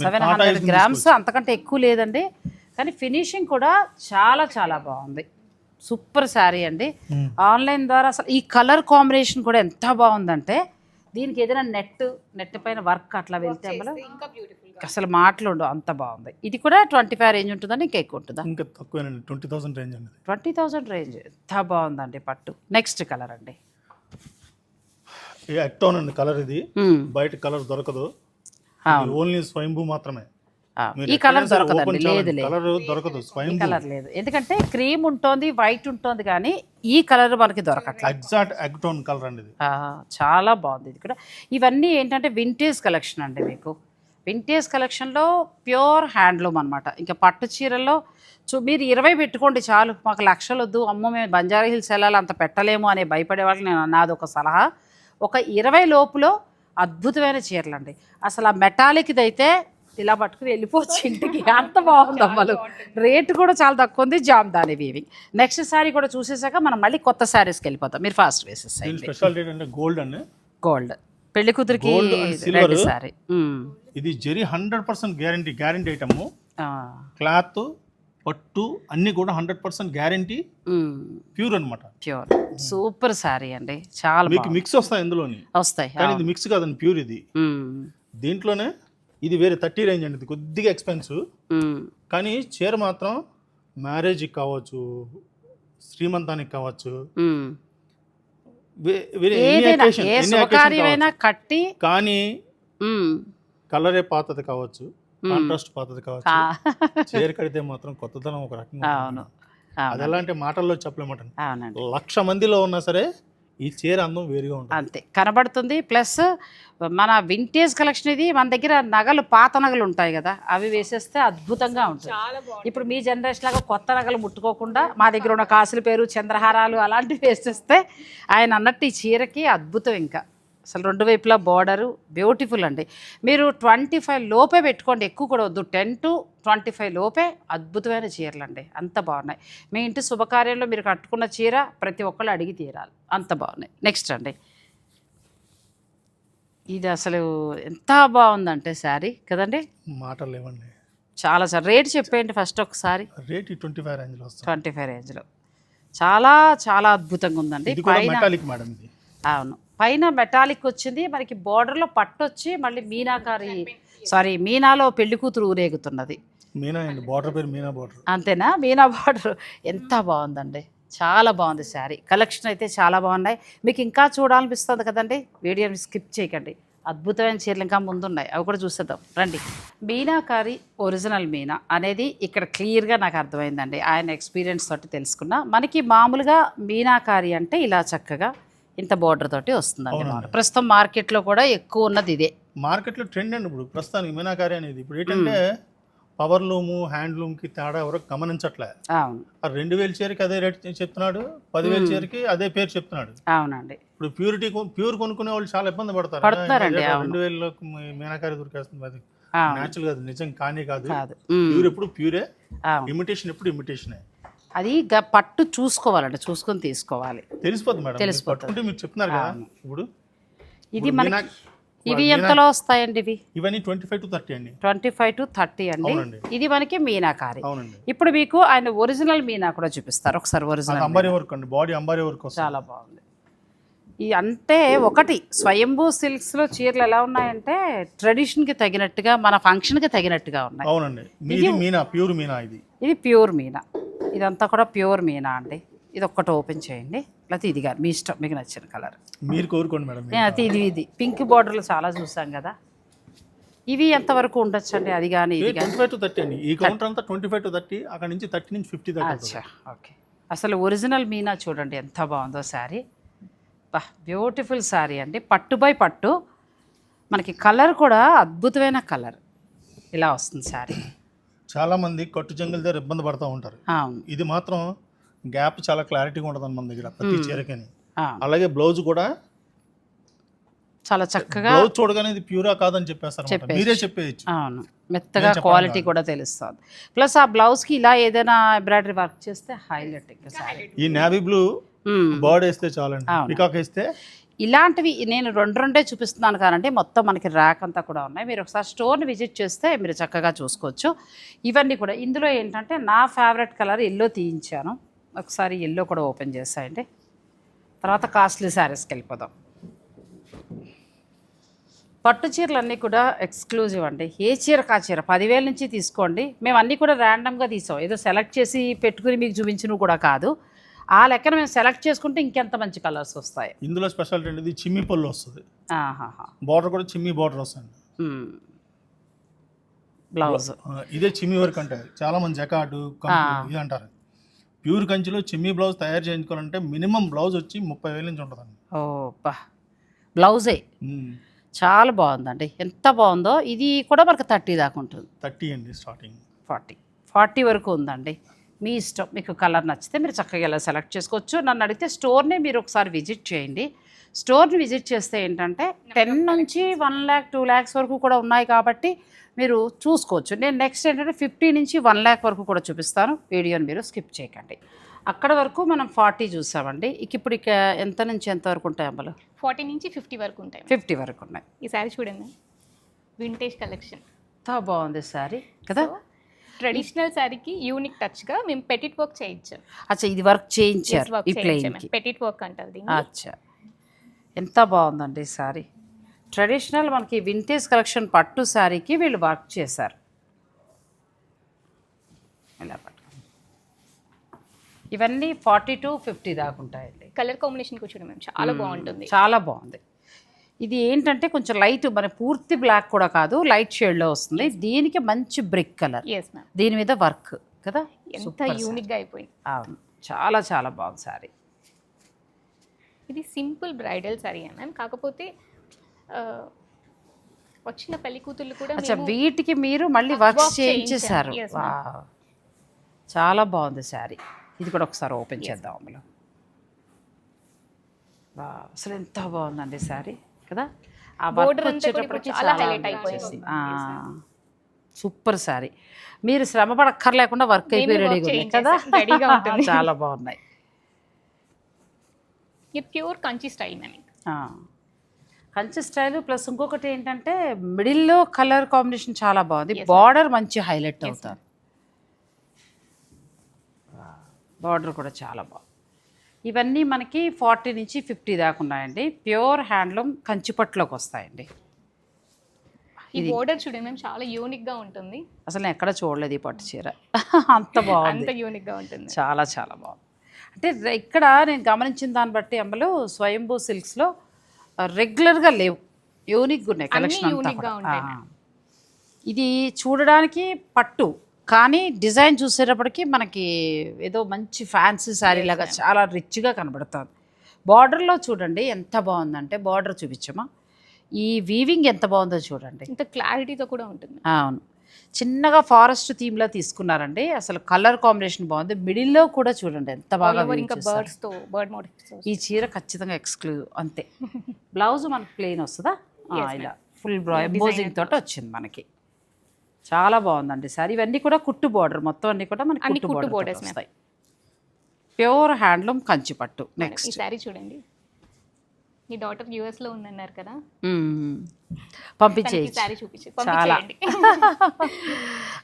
700 grams, అంతకంటే ఎక్కువ లేదండి. కానీ ఫినిషింగ్ కూడా చాలా చాలా బాగుంది. సూపర్ శారీ అండి. ఆన్లైన్ ద్వారా అసలు ఈ కలర్ కాంబినేషన్ కూడా ఎంత బాగుందంటే, దీనికి ఏదైనా నెట్ పైన వర్క్ అట్లా వెళ్తే అమ్మలో అసలు మాటలు ఉండవు, అంత బాగుంది. ఇది కూడా 25 రేంజ్ ఉంటుందండి, ఇంకా ఎక్కువ ఉంటుందా?
ఇంకా తక్కువేనండి, 20,000 రేంజ్ అండి.
20,000 రేంజ్. ఎంత బాగుందండి పట్టు. నెక్స్ట్ కలర్ అండి,
ఎక్టోన్ అండి కలర్. ఇది బయట కలర్ దొరకదు, ఓన్లీ స్వయంభూ మాత్రమే.
ఈ కలర్ దొరకదండి, లేదు
కలర్ దొరకదు, స్వయంభూ
కలర్ లేదు. ఎందుకంటే క్రీమ్ ఉంటుంది, వైట్ ఉంటుంది, కానీ ఈ కలర్ మనకి దొరకట్లేదు.
ఎగ్జాక్ట్ ఎక్టోన్ కలర్ అండి ఇది.
చాలా బాగుంది. ఇది కూడా ఇవన్నీ ఏంటంటే వింటేజ్ కలెక్షన్ అండి. మీకు వింటేజ్ కలెక్షన్లో ప్యూర్ హ్యాండ్లూమ్ అనమాట. ఇంకా పట్టు చీరల్లో మీరు 20 పెట్టుకోండి చాలు, మాకు లక్షలు వద్దు, అమ్మో మేము బంజారా హిల్స్ వెళ్ళాలి అంత పెట్టలేము అనే భయపడే వాళ్ళకి నాది ఒక సలహా. ఒక 20 లోపులో అద్భుతమైన చీరలు అండి. అసలు ఆ మెటాలిక్ది అయితే ఇలా పట్టుకుని వెళ్ళిపోవచ్చు ఇంటికి, అంత బాగుంది అమ్మలు. రేటు కూడా చాలా తక్కువ ఉంది. జామ్దాని వీవింగ్. నెక్స్ట్ శారీ కూడా చూసేసాక మనం మళ్ళీ కొత్త శారీస్కి వెళ్ళిపోతాం. మీరు ఫాస్ట్ వేసేసాయి.
స్పెషాలిటీ అంటే గోల్డ్ అండి.
గోల్డ్ పెళ్లి కూతురికి రెడ్ శారీ.
ఇది జరీ 100% గ్యారంటీ ఐటమ్. క్లాత్ పట్టు అన్ని కూడా 100% గ్యారంటీ, ప్యూర్ అనమాట.
ప్యూర్ సూపర్ శారీ అండి. చాలా
మీకు మిక్స్ వస్తాయి ఇందులోని,
వస్తాయి
కానీ ఇది మిక్స్ కాదండి, ప్యూర్ ఇది. దీంట్లోనే ఇది వేరే 30 రేంజ్ అండి. ఇది కొద్దిగా ఎక్స్పెన్సివ్, కానీ చీర మాత్రం మ్యారేజ్కి కావచ్చు, శ్రీమంతానికి కావచ్చు,
కట్టి,
కానీ కలరే పాతది కావచ్చు, కాంట్రాస్ట్ పాతది కావచ్చు, చీర కడితే మాత్రం కొత్తదనం ఒక రకంగా. అది ఎలా అంటే మాటల్లో చెప్పలేమాట. 1,00,000 మందిలో ఉన్నా సరే ఈ చీర అందం వేరుగా ఉంటుంది,
అంతే కనబడుతుంది. ప్లస్ మన వింటేజ్ కలెక్షన్ ఇది. మన దగ్గర నగలు, పాత నగలు ఉంటాయి కదా, అవి వేసేస్తే అద్భుతంగా ఉంటుంది. ఇప్పుడు మీ జనరేషన్ లాగా కొత్త నగలు ముట్టుకోకుండా మా దగ్గర ఉన్న కాసుల పేరు, చంద్రహారాలు అలాంటివి వేసేస్తే ఆయన అన్నట్టు ఈ చీరకి అద్భుతం. ఇంకా అసలు 2 వైపులా బార్డరు బ్యూటిఫుల్ అండి. మీరు 25 లోపే పెట్టుకోండి, ఎక్కువ కూడా వద్దు. 10 to 25 లోపే అద్భుతమైన చీరలు అండి, అంత బాగున్నాయి. మీ ఇంటి శుభకార్యంలో మీరు కట్టుకున్న చీర ప్రతి ఒక్కళ్ళు అడిగి తీరాలి, అంత బాగున్నాయి. నెక్స్ట్ అండి, ఇది అసలు ఎంత బాగుందంటే శారీ కదండి,
మాటలు లేవండి.
చాలా సార్ రేట్ చెప్పేయండి ఫస్ట్ ఒకసారి.
రేట్ 25 రేంజ్లో వస్తుంది.
25 రేంజ్లో చాలా చాలా అద్భుతంగా ఉందండి. అవును, పైన మెటాలిక్ వచ్చింది మనకి, బోర్డర్లో పట్టు వచ్చి మళ్ళీ మీనాలో పెళ్లి కూతురు ఊరేగుతున్నది.
మీనా అండి, బార్డర్ పేరు మీనా బార్డర్.
అంతేనా? మీనా బార్డర్ ఎంత బాగుందండి, చాలా బాగుంది శారీ. కలెక్షన్ అయితే చాలా బాగున్నాయి. మీకు ఇంకా చూడాలనిపిస్తుంది కదండి, వీడియోని స్కిప్ చేయకండి. అద్భుతమైన చీరలు ఇంకా ముందున్నాయి, అవి కూడా చూసేద్దాం రండి. మీనాకారి ఒరిజినల్ మీనా అనేది ఇక్కడ క్లియర్గా నాకు అర్థమైందండి. ఆయన ఎక్స్పీరియన్స్ తోటి తెలుసుకున్నా. మనకి మామూలుగా మీనాకారి అంటే ఇలా చక్కగా ఇంత బోర్డర్ తోటి వస్తుందండి. ప్రస్తుతం మార్కెట్లో కూడా ఎక్కువ ఉన్నది ఇదే.
మార్కెట్లో ట్రెండ్ అండి ఇప్పుడు ప్రస్తుతానికి మీనాకారి అనేది. ఇప్పుడు ఏంటంటే పవర్ లూము, హ్యాండ్లూమ్కి తేడా ఎవరో గమనించట్లే.
అవును,
2,000 చీరకి అదే రేట్ చెప్తున్నాడు, 10,000 చీరకి అదే పేరు చెప్తున్నాడు.
అవునండి,
ఇప్పుడు ప్యూర్ కొనుక్కునే వాళ్ళు చాలా ఇబ్బంది పడతారు. 2,000 మీనాకారి దొరికేస్తుంది, అది న్యాచురల్ కాదు, నిజం కానీ కాదు. ప్యూర్ ఎప్పుడు ప్యూరే, ఇమిటేషన్ ఎప్పుడు ఇమిటేషనే.
అది పట్టు చూసుకోవాలండి, చూసుకొని తీసుకోవాలి,
తెలిసిపోతుంది మేడం. తెలిసిపోతుంది మీరు చెప్తున్నారు కదా. ఇప్పుడు
ఇది మనకి ఇవి ఎంతలో వస్తాయండి?
ఇవన్నీ 25 to 30 అండి.
25 to 30 అండి. ఇది మనకి మీనాకారి.
అవునండి.
ఇప్పుడు మీకు ఆయన ఒరిజినల్ మీనా కూడా చూపిస్తారు ఒకసారి. ఒరిజినల్
అంబారీ వర్క్ అండి, బాడీ అంబారీ వర్క్
చాలా బాగుంది. ఈ అంటే ఒకటి స్వయంభూ సిల్క్స్లో చీరలు ఎలా ఉన్నాయంటే ట్రెడిషన్కి తగినట్టుగా, మన ఫంక్షన్కి తగినట్టుగా ఉన్నాయి.
అవునండి, ఇది మీనా, ప్యూర్ మీనా. ఇది
ప్యూర్ మీనా. ఇదంతా కూడా ప్యూర్ మీనా అండి. ఇది ఒక్కటి ఓపెన్ చేయండి, లేకపోతే ఇది కానీ మీ ఇష్టం, మీకు నచ్చిన కలర్
మీరు కోరుకోండి మేడం.
అయితే ఇది పింక్ బార్డర్లు చాలా చూసాం కదా, ఇవి ఎంతవరకు ఉండొచ్చు అండి? అది కానీ ఇది కానీ
25 to 30 అండి. ఈ కౌంటర్ అంతా 25 to 30, అక్కడ నుంచి 30 నుంచి 50 దాకా.
అచ్చా, ఓకే. అసలు ఒరిజినల్ మీనా చూడండి ఎంత బాగుందో శారీ. బ్యూటిఫుల్ శారీ అండి, పట్టు బై పట్టు. మనకి కలర్ కూడా అద్భుతమైన కలర్ ఇలా వస్తుంది శారీ.
చాలామంది కట్టు జంగుల దగ్గర ఇబ్బంది పడుతూ ఉంటారు.
అవును
ఇది మాత్రం గ్యాప్ చాలా క్లారిటీగా ఉంటుంది మన దగ్గర ప్రతి చీరకని.
అవును.
అలాగే బ్లౌజ్ కూడా
చాలా చక్కగా
బ్లౌజ్ చూడగానే ఇది ప్యూరా కాదని చెప్పేస్తారు, మీరే చెప్పేయచ్చు.
అవును, మెత్తగా క్వాలిటీ కూడా తెలుస్తుంది. ప్లస్ ఆ బ్లౌజ్కి ఇలా ఏదైనా ఎంబ్రాయిడరీ వర్క్ చేస్తే హైలైట్ ఇంకా శారీ.
ఈ నేవీ బ్లూ బర్డ్ వేస్తే చాలండి,
అవును.
పికాక్ వేస్తే.
ఇలాంటివి నేను రెండే చూపిస్తున్నాను కానంటే మొత్తం మనకి ర్యాక్ అంతా కూడా ఉన్నాయి. మీరు ఒకసారి స్టోర్ని విజిట్ చేస్తే మీరు చక్కగా చూసుకోవచ్చు. ఇవన్నీ కూడా ఇందులో ఏంటంటే నా ఫేవరెట్ కలర్ ఎల్లో తీయించాను. ఒకసారి ఎల్లో కూడా ఓపెన్ చేస్తాయండి. తర్వాత కాస్ట్లీ శారీస్కి వెళ్ళిపోదాం. పట్టు చీరలు అన్నీ కూడా ఎక్స్క్లూజివ్ అండి. ఏ చీరకు ఆ చీర 10,000 నుంచి తీసుకోండి. మేము అన్నీ కూడా ర్యాండమ్గా తీసాం, ఏదో సెలెక్ట్ చేసి పెట్టుకుని మీకు చూపించినవి కూడా కాదు. ఆ లెక్కన మేము సెలెక్ట్ చేసుకుంటే ఇంకెంత మంచి కలర్స్ వస్తాయి.
ఇందులో స్పెషాలిటీ అండి, ఇది చిమ్మి పళ్ళు వస్తుంది.
ఆహాహా.
బార్డర్ కూడా చిమ్మి బార్డర్ వస్తుంది.
బ్లౌజ్
ఇదే చిమ్మి వర్క్ అంటే చాలా మంది జకాటు ఇది అంటారు. ప్యూర్ కంచిలో చిమ్మి బ్లౌజ్ తయారు చేయించుకోవాలంటే మినిమం బ్లౌజ్ వచ్చి 30,000 నుంచి ఉంటుందండి.
ఓ బ్లౌజే చాలా బాగుందండి, ఎంత బాగుందో. ఇది కూడా మనకు 30 దాకా ఉంటుంది.
30 అండి స్టార్టింగ్.
40 వరకు ఉందండి. మీ ఇష్టం, మీకు కలర్ నచ్చితే మీరు చక్కగా ఇలా సెలెక్ట్ చేసుకోవచ్చు. నన్ను అడిగితే స్టోర్ని మీరు ఒకసారి విజిట్ చేయండి. స్టోర్ని విజిట్ చేస్తే ఏంటంటే 10 నుంచి 1 lakh 2 lakhs వరకు కూడా ఉన్నాయి కాబట్టి మీరు చూసుకోవచ్చు. నేను నెక్స్ట్ ఏంటంటే 50 నుంచి 1 lakh వరకు కూడా చూపిస్తాను. వీడియోని మీరు స్కిప్ చేయకండి. అక్కడ వరకు మనం 40 చూసామండి. ఇప్పుడు ఎంత నుంచి ఎంత వరకు ఉంటాయి అమ్మలు?
40 నుంచి 50 వరకు ఉంటాయి.
50 వరకు ఉన్నాయి.
ఈ శారీ చూడండి, వింటేజ్ కలెక్షన్.
ఎంత బాగుంది శారీ కదా.
ట్రెడిషనల్ శారీకి యూనిక్ టచ్గా మేము పెటిట్ వర్క్ చేయించాం.
అచ్చా, ఇది వర్క్ చేయించారు ఈ ప్లెయిన్కి.
పెటిట్ వర్క్ అంటారు దీన్ని.
అచ్చా, ఎంత బాగుందండి శారీ. ట్రెడిషనల్ మనకి వింటేజ్ కలెక్షన్ పట్టు శారీకి వీళ్ళు వర్క్ చేశారు. ఇలా పట్టు ఇవన్నీ 40 to 50 దాకా ఉంటాయండి.
కలర్ కాంబినేషన్ కూడా చూడండి, చాలా బాగుంటుంది.
చాలా బాగుంది. ఇది ఏంటంటే కొంచెం లైట్, మన పూర్తి బ్లాక్ కూడా కాదు, లైట్ షేడ్లో వస్తుంది. దీనికి మంచి బ్రిక్ కలర్,
ఎస్ మ్యామ్.
దీని మీద వర్క్ కదా,
ఎంత యూనిక్గా అయిపోయింది.
అవును, చాలా చాలా బాగుంది శారీ.
ఇది సింపుల్ బ్రైడల్ శారీ మ్యామ్, కాకపోతే వచ్చిన పెళ్లి కూతుళ్ళు కూడా
అచ్చా, వీటికి మీరు మళ్ళీ వర్క్ చేయించేశారు. చాలా బాగుంది శారీ. ఇది కూడా ఒకసారి ఓపెన్ చేద్దాం అందులో. అసలు ఎంత బాగుందండి శారీ కదా. ఆ వర్క్ వచ్చేటప్పటికి చాలా అయిపోయింది. సూపర్ శారీ. మీరు శ్రమ పడక్కర్లేకుండా వర్క్ అయిపోయి రెడీగా ఉంది కదా. చాలా బాగున్నాయి.
ఇది pure Kanchi style ma'am.
Kanchi style plus ఇంకొకటి ఏంటంటే మిడిల్లో కలర్ కాంబినేషన్ చాలా బాగుంది. బార్డర్ మంచి హైలైట్ అవుతుంది. బార్డర్ కూడా చాలా బాగుంది. ఇవన్నీ మనకి 40 నుంచి 50 దాకా ఉన్నాయండి. ప్యూర్ హ్యాండ్లూమ్ కంచిపట్టులోకి వస్తాయండి.
ఈ బోర్డర్ చూడండి మేము, చాలా యూనిక్గా ఉంటుంది.
అసలు నేను ఎక్కడ చూడలేదు ఈ పట్టు చీర, అంత బాగుంది,
అంత యూనిక్గా ఉంటుంది.
చాలా చాలా బాగుంది. అంటే ఇక్కడ నేను గమనించిన దాన్ని బట్టి అమ్మలు స్వయంభూ సిల్క్స్లో రెగ్యులర్గా లేవు, యూనిక్గా ఉన్నాయి కలెక్షన్ అంతా. ఇది చూడడానికి పట్టు కానీ డిజైన్ చూసేటప్పటికి మనకి ఏదో మంచి ఫ్యాన్సీ శారీ లాగా చాలా రిచ్గా కనబడుతుంది. బార్డర్లో చూడండి ఎంత బాగుందంటే, బార్డర్ చూపించమా, ఈ వీవింగ్ ఎంత బాగుందో చూడండి,
ఇంత క్లారిటీతో కూడా ఉంటుంది.
అవును, చిన్నగా ఫారెస్ట్ థీమ్లో తీసుకున్నారండి. అసలు కలర్ కాంబినేషన్ బాగుంది. మిడిల్లో కూడా చూడండి ఎంత బాగా. ఈ చీర ఖచ్చితంగా ఎక్స్క్లూజివ్ అంతే. బ్లౌజ్ మనకి ప్లెయిన్ వస్తుందా, ఇలా ఫుల్ ఎంబోజింగ్ తోటి వచ్చింది మనకి. చాలా బాగుందండి సారీ. ఇవన్నీ కూడా కుట్టు బోర్డర్, మొత్తం అన్ని కూడా మనకి కుట్టు బోర్డర్స్ వస్తాయి. ప్యూర్ హ్యాండ్లూమ్ కంచిపట్టు. నెక్స్ట్
సారీ చూడండి, మీ డాటర్ యూఎస్ లో ఉందన్నారు కదా,
పంపించేయి.
చాలా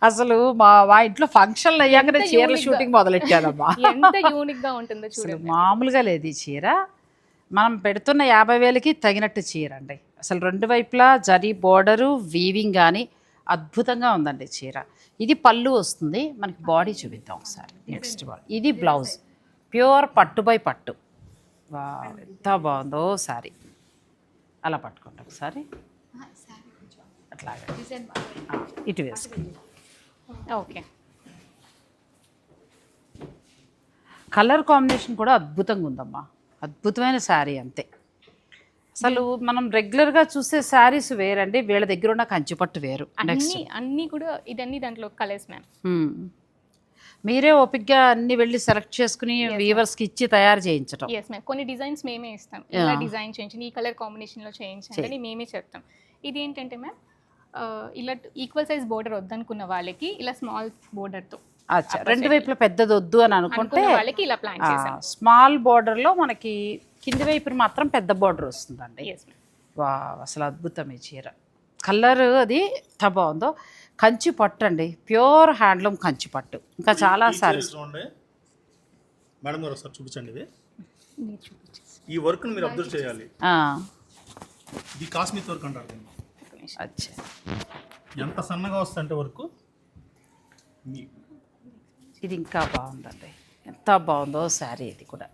అసలు మా ఇంట్లో ఫంక్షన్లు అయ్యాకనే చీరల షూటింగ్ మొదలెట్టానమ్మా.
ఎంత యూనిక్ గా ఉంటుందో చూడండి,
మామూలుగా లేదు ఈ చీర. మనం పెడుతున్న 50,000కి తగినట్టు చీర అండి. అసలు రెండు వైపులా జరీ బోర్డరు వీవింగ్ కానీ అద్భుతంగా ఉందండి చీర. ఇది పళ్ళు వస్తుంది మనకి. బాడీ చూపిద్దాం ఒకసారి. నెక్స్ట్ బాడీ, ఇది బ్లౌజ్ ప్యూర్ పట్టు బై పట్టు. వా ఎంత బాగుందో సారీ. అలా పట్టుకోండి ఒకసారి, అట్లాగే ఇటు వేసుకోండి.
ఓకే,
కలర్ కాంబినేషన్ కూడా అద్భుతంగా ఉందమ్మా, అద్భుతమైన శారీ అంతే. అసలు మనం రెగ్యులర్గా చూసే శారీస్ వేరండి, వీళ్ళ దగ్గర ఉన్న కంచిపట్టు వేరు. నెక్స్ట్
అన్నీ కూడా ఇదన్నీ దాంట్లో కలర్స్ మ్యామ్.
మీరే ఓపిక్గా అన్ని వెళ్ళి సెలెక్ట్ చేసుకుని వీవర్స్కి ఇచ్చి తయారు చేయించడం.
Yes ma'am. కొన్ని డిజైన్స్ మేమే ఇస్తాం, ఇలా డిజైన్ చేయించండి, ఈ కలర్ కాంబినేషన్లో చేయించండి అని మేమే చెప్తాం. ఇది ఏంటంటే మ్యామ్ ఇలా ఈక్వల్ సైజ్ బోర్డర్ వద్దనుకున్న వాళ్ళకి ఇలా స్మాల్ బోర్డర్తో,
అచ్చా, రెండు వైపులా పెద్దది వద్దు అని అనుకుంటే
వాళ్ళకి ఇలా ప్లాన్ చేసాం.
స్మాల్ బోర్డర్లో మనకి కింది వైపున మాత్రం పెద్ద బోర్డర్ వస్తుందండి.
Yes ma'am.
వా, అసలు అద్భుతం ఈ చీర. కలర్ అది ఎంత బాగుందో. కంచి పట్టు అండి, ప్యూర్ హ్యాండ్లూమ్ కంచి పట్టు. ఇంకా చాలా సారీస్.
చూడండి మేడం గారు, ఒకసారి చూపించండి. ఇది
మీరు చూపించేసి
ఈ వర్క్ని మీరు అబ్జర్వ్ చేయాలి. ఇది కాస్మిక్ వర్క్ అంటారు దీన్ని.
అచ్చా,
ఎంత సన్నగా వస్తుందంటే వర్క్.
ఇది ఇంకా బాగుందండి, ఎంత బాగుందో శారీ. ఇది కూడా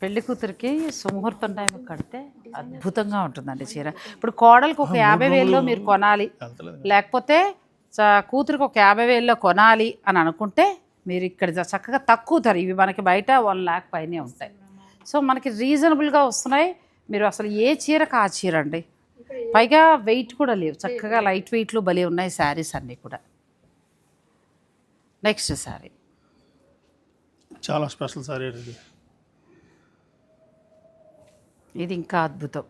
పెళ్లి కూతురికి సుముహూర్తం టైం కడితే అద్భుతంగా ఉంటుందండి చీర. ఇప్పుడు కోడలికి ఒక 50,000లో మీరు కొనాలి, లేకపోతే కూతురికి ఒక 50,000లో కొనాలి అని అనుకుంటే మీరు ఇక్కడ చక్కగా తక్కువ ధర, ఇవి మనకి బయట 1 lakh పైనే ఉంటాయి. సో మనకి రీజనబుల్గా వస్తున్నాయి. మీరు అసలు ఏ చీరకు ఆ చీర అండి, పైగా వెయిట్ కూడా లేవు, చక్కగా లైట్ వెయిట్లు భలే ఉన్నాయి శారీస్ అన్నీ కూడా. నెక్స్ట్ శారీ
చాలా స్పెషల్ సారీ ఇది.
ఇది ఇంకా అద్భుతం.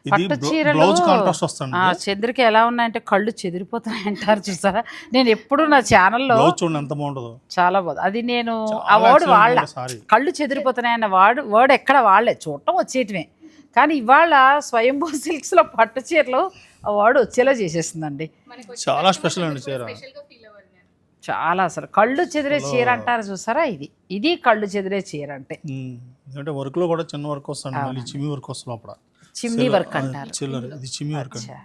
ఇది
పట్టు చీరలు
బ్లౌజ్ కాంట్రాస్ట్ వస్తుంది.
చంద్రకి ఎలా ఉన్నాయంటే కళ్ళు చెదిరిపోతున్నాయి అంటారు చూసారా. నేను ఎప్పుడు నా ఛానల్లో
బ్లౌజ్ చూడండి ఎంత బాగుంటుందో,
చాలా బాగుంది. అది నేను ఆ వర్డ్ వాళ్ళ కళ్ళు చెదిరిపోతున్నాయి అన్న వర్డ్ ఎక్కడ వాళ్ళే చూడటం వచ్చేయటమే. కానీ ఇవాళ స్వయంభూ సిల్క్స్లో పట్టు చీరలు ఆ వర్డ్ వచ్చేలా చేసేస్తుందండి.
చాలా స్పెషల్ అండి చీర.
చాలా అసలు కళ్ళు చెదిరే చీర అంటారు చూసారా, ఇది కళ్ళు చెదిరే చీర అంటే.
ఎందుకంటే వర్క్ లో కూడా చిన్న వర్క్ వస్తుంది, మళ్ళీ చిమ్మి వర్క్ వస్తుంది లోపల.
చిమ్నీ వర్క్ అంటారు.
చిల్లర ఇది చిమ్మి వర్క్ అండి.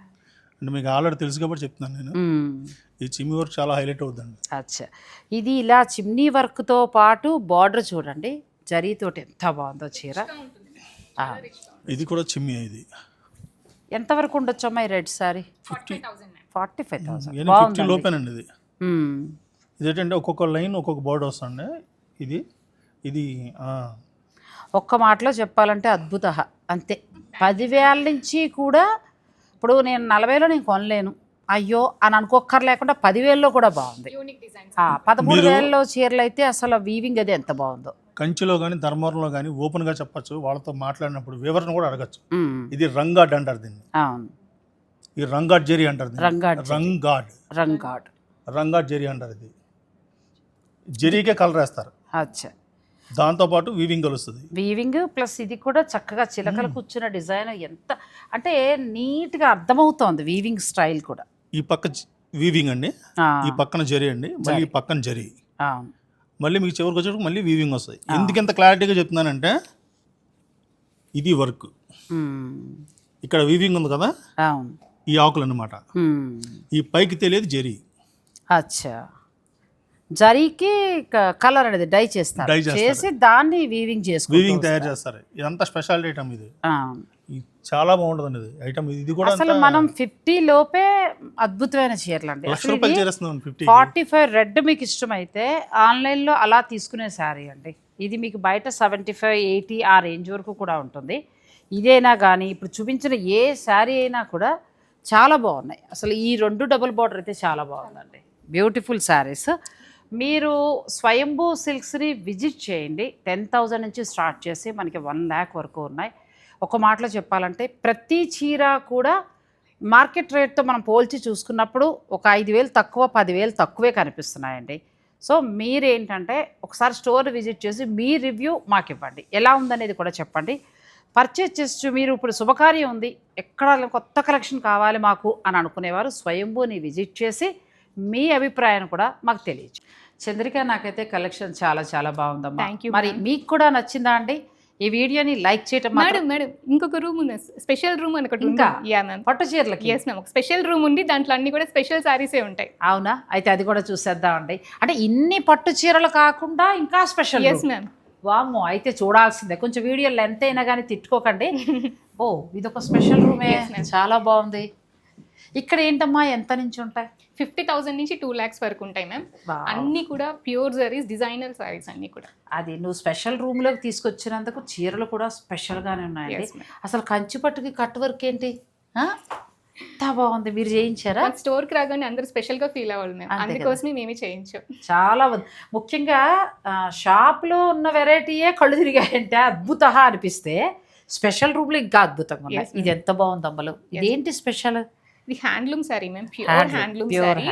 అంటే మీకు ఆల్రెడీ తెలుసు కాబట్టి చెప్తున్నాను నేను. ఈ చిమ్మి వర్క్ చాలా హైలైట్ అవుతుందండి.
అచ్చా, ఇది ఇలా చిమ్నీ వర్క్తో పాటు బార్డర్ చూడండి జరీతోటి ఎంత బాగుందో చీర.
ఇది కూడా చిమ్మి. ఇది
ఎంతవరకు ఉండొచ్చమ్మా ఈ రెడ్ సారీ?
45,000.
50 లోపేనండి ఇది. ఇదేంటంటే ఒక్కొక్క లైన్ ఒక్కొక్క బోర్డర్ వస్తుంది. ఇది ఇది
ఒక్క మాటలో చెప్పాలంటే అద్భుత అంతే. 10,000 నుంచి కూడా ఇప్పుడు నేను 40,000లో నేను కొనలేను అయ్యో అని అనుకోక్కర్ లేకుండా 10,000లో కూడా బాగుంది. 13,000లో చీరలు అయితే అసలు వీవింగ్ అది ఎంత బాగుందో.
కంచిలో కానీ ధర్మవరంలో కానీ ఓపెన్గా చెప్పచ్చు, వాళ్ళతో మాట్లాడినప్పుడు వివరణ కూడా అడగచ్చు. ఇది రంగాడ్ అంటారు దీన్ని.
అవును,
ఈ రంగాడ్ జెరీ అంటారు దీన్ని.
రంగాడ్
రంగాడ్ జెరీ అంటారు. ఇది జెరీకే కలర్ వేస్తారు.
అచ్చా,
దాంతోపాటు వీవింగ్ కలుస్తుంది.
వీవింగ్ ప్లస్ ఇది కూడా చక్కగా చిలకలు కూర్చున్న డిజైన్ ఎంత అంటే నీట్గా అర్థమవుతోంది. వీవింగ్ స్టైల్ కూడా.
ఈ పక్క వీవింగ్ అండి, ఈ పక్కన జరీ అండి, మళ్ళీ ఈ పక్కన జరీ, మళ్ళీ మీకు చివరికి వచ్చేటప్పుడు మళ్ళీ వీవింగ్ వస్తుంది. ఎందుకు ఎంత క్లారిటీగా చెప్తున్నానంటే ఇది వర్క్, ఇక్కడ వీవింగ్ ఉంది కదా, ఈ ఆకులు అన్నమాట. ఈ పైకి తెలియదు జరీ.
అచ్చా, జరీకి కలర్ అనేది డై చేస్తారు, చేసి దాన్ని వీవింగ్
తయారు చేస్తారు. ఇదంతా స్పెషల్ ఐటమ్. ఇది చాలా బాగుంటుంది ఇది ఐటమ్. ఇది కూడా
అసలు మనం 50 లోపే అద్భుతమైన చీరలు అండి. 45 రెడ్ మీకు ఇష్టమైతే ఆన్లైన్లో అలా తీసుకునే శారీ అండి. ఇది మీకు బయట 75, 80 ఆ రేంజ్ వరకు కూడా ఉంటుంది. ఇదైనా కానీ ఇప్పుడు చూపించిన ఏ శారీ అయినా కూడా చాలా బాగున్నాయి. అసలు ఈ 2 డబుల్ బార్డర్ అయితే చాలా బాగుందండి. బ్యూటిఫుల్ శారీస్. మీరు స్వయంభూ సిల్క్స్ని విజిట్ చేయండి. 10,000 నుంచి స్టార్ట్ చేసి మనకి 1 lakh వరకు ఉన్నాయి. ఒక మాటలో చెప్పాలంటే ప్రతి చీర కూడా మార్కెట్ రేట్తో మనం పోల్చి చూసుకున్నప్పుడు ఒక 5,000 తక్కువ, 10,000 తక్కువే కనిపిస్తున్నాయండి. సో మీరేంటంటే ఒకసారి స్టోర్ విజిట్ చేసి మీ రివ్యూ మాకు ఇవ్వండి, ఎలా ఉందనేది కూడా చెప్పండి. పర్చేజ్ చేసి మీరు ఇప్పుడు శుభకార్యం ఉంది, ఎక్కడ కొత్త కలెక్షన్ కావాలి మాకు అని అనుకునేవారు స్వయంభూని విజిట్ చేసి మీ అభిప్రాయాన్ని కూడా మాకు తెలియచ్చు. చంద్రిక, నాకైతే కలెక్షన్ చాలా చాలా బాగుందమ్మా. మరి మీకు కూడా నచ్చిందా అండి? ఈ వీడియోని లైక్ చేయటం.
మేడం ఇంకొక రూమ్ ఉంది, స్పెషల్ రూమ్ అని ఒకటి ఇంకా
పట్టు చీరలకి.
ఎస్ మ్యామ్, ఒక స్పెషల్ రూమ్ ఉంది, దాంట్లో అన్ని కూడా స్పెషల్ సారీసే ఉంటాయి.
అవునా? అయితే అది కూడా చూసేద్దామండి. అంటే ఇన్ని పట్టు చీరలు కాకుండా ఇంకా స్పెషల్.
Yes ma'am.
వామ్మో, అయితే చూడాల్సిందే. కొంచెం వీడియో లెంత్ అయినా కానీ తిట్టుకోకండి. ఓ, ఇదొక స్పెషల్ రూమే, చాలా బాగుంది. ఇక్కడ ఏంటమ్మా ఎంత నుంచి ఉంటాయి?
50,000 నుంచి 2 lakhs వరకు ఉంటాయి మ్యామ్. అన్నీ కూడా ప్యూర్ జరీస్, డిజైనర్ సారీస్ అన్నీ కూడా.
అది నువ్వు స్పెషల్ రూమ్లోకి తీసుకొచ్చినందుకు చీరలు కూడా స్పెషల్గానే ఉన్నాయండి.
Yes, ma'am.
అసలు కంచి పట్టుకి కట్ వర్క్ ఏంటి ఎంత బాగుంది, మీరు చేయించారా?
స్టోర్కి రాగానే అందరూ స్పెషల్గా ఫీల్ అవ్వాలి మ్యామ్,
అంతే
అందుకోసమే మేమే చేయించాం.
చాలా బాగుంది. ముఖ్యంగా షాప్లో ఉన్న వెరైటీయే కళ్ళు తిరిగాయంటే అద్భుత అనిపిస్తే స్పెషల్ రూమ్లో ఇంకా అద్భుతంగా ఉన్నాయి.
Yes, ma'am.
ఇది ఎంత బాగుంది అమ్మలు, ఇదేంటి స్పెషల్?
ఇది handloom sorry ma'am, pure handloom sorry.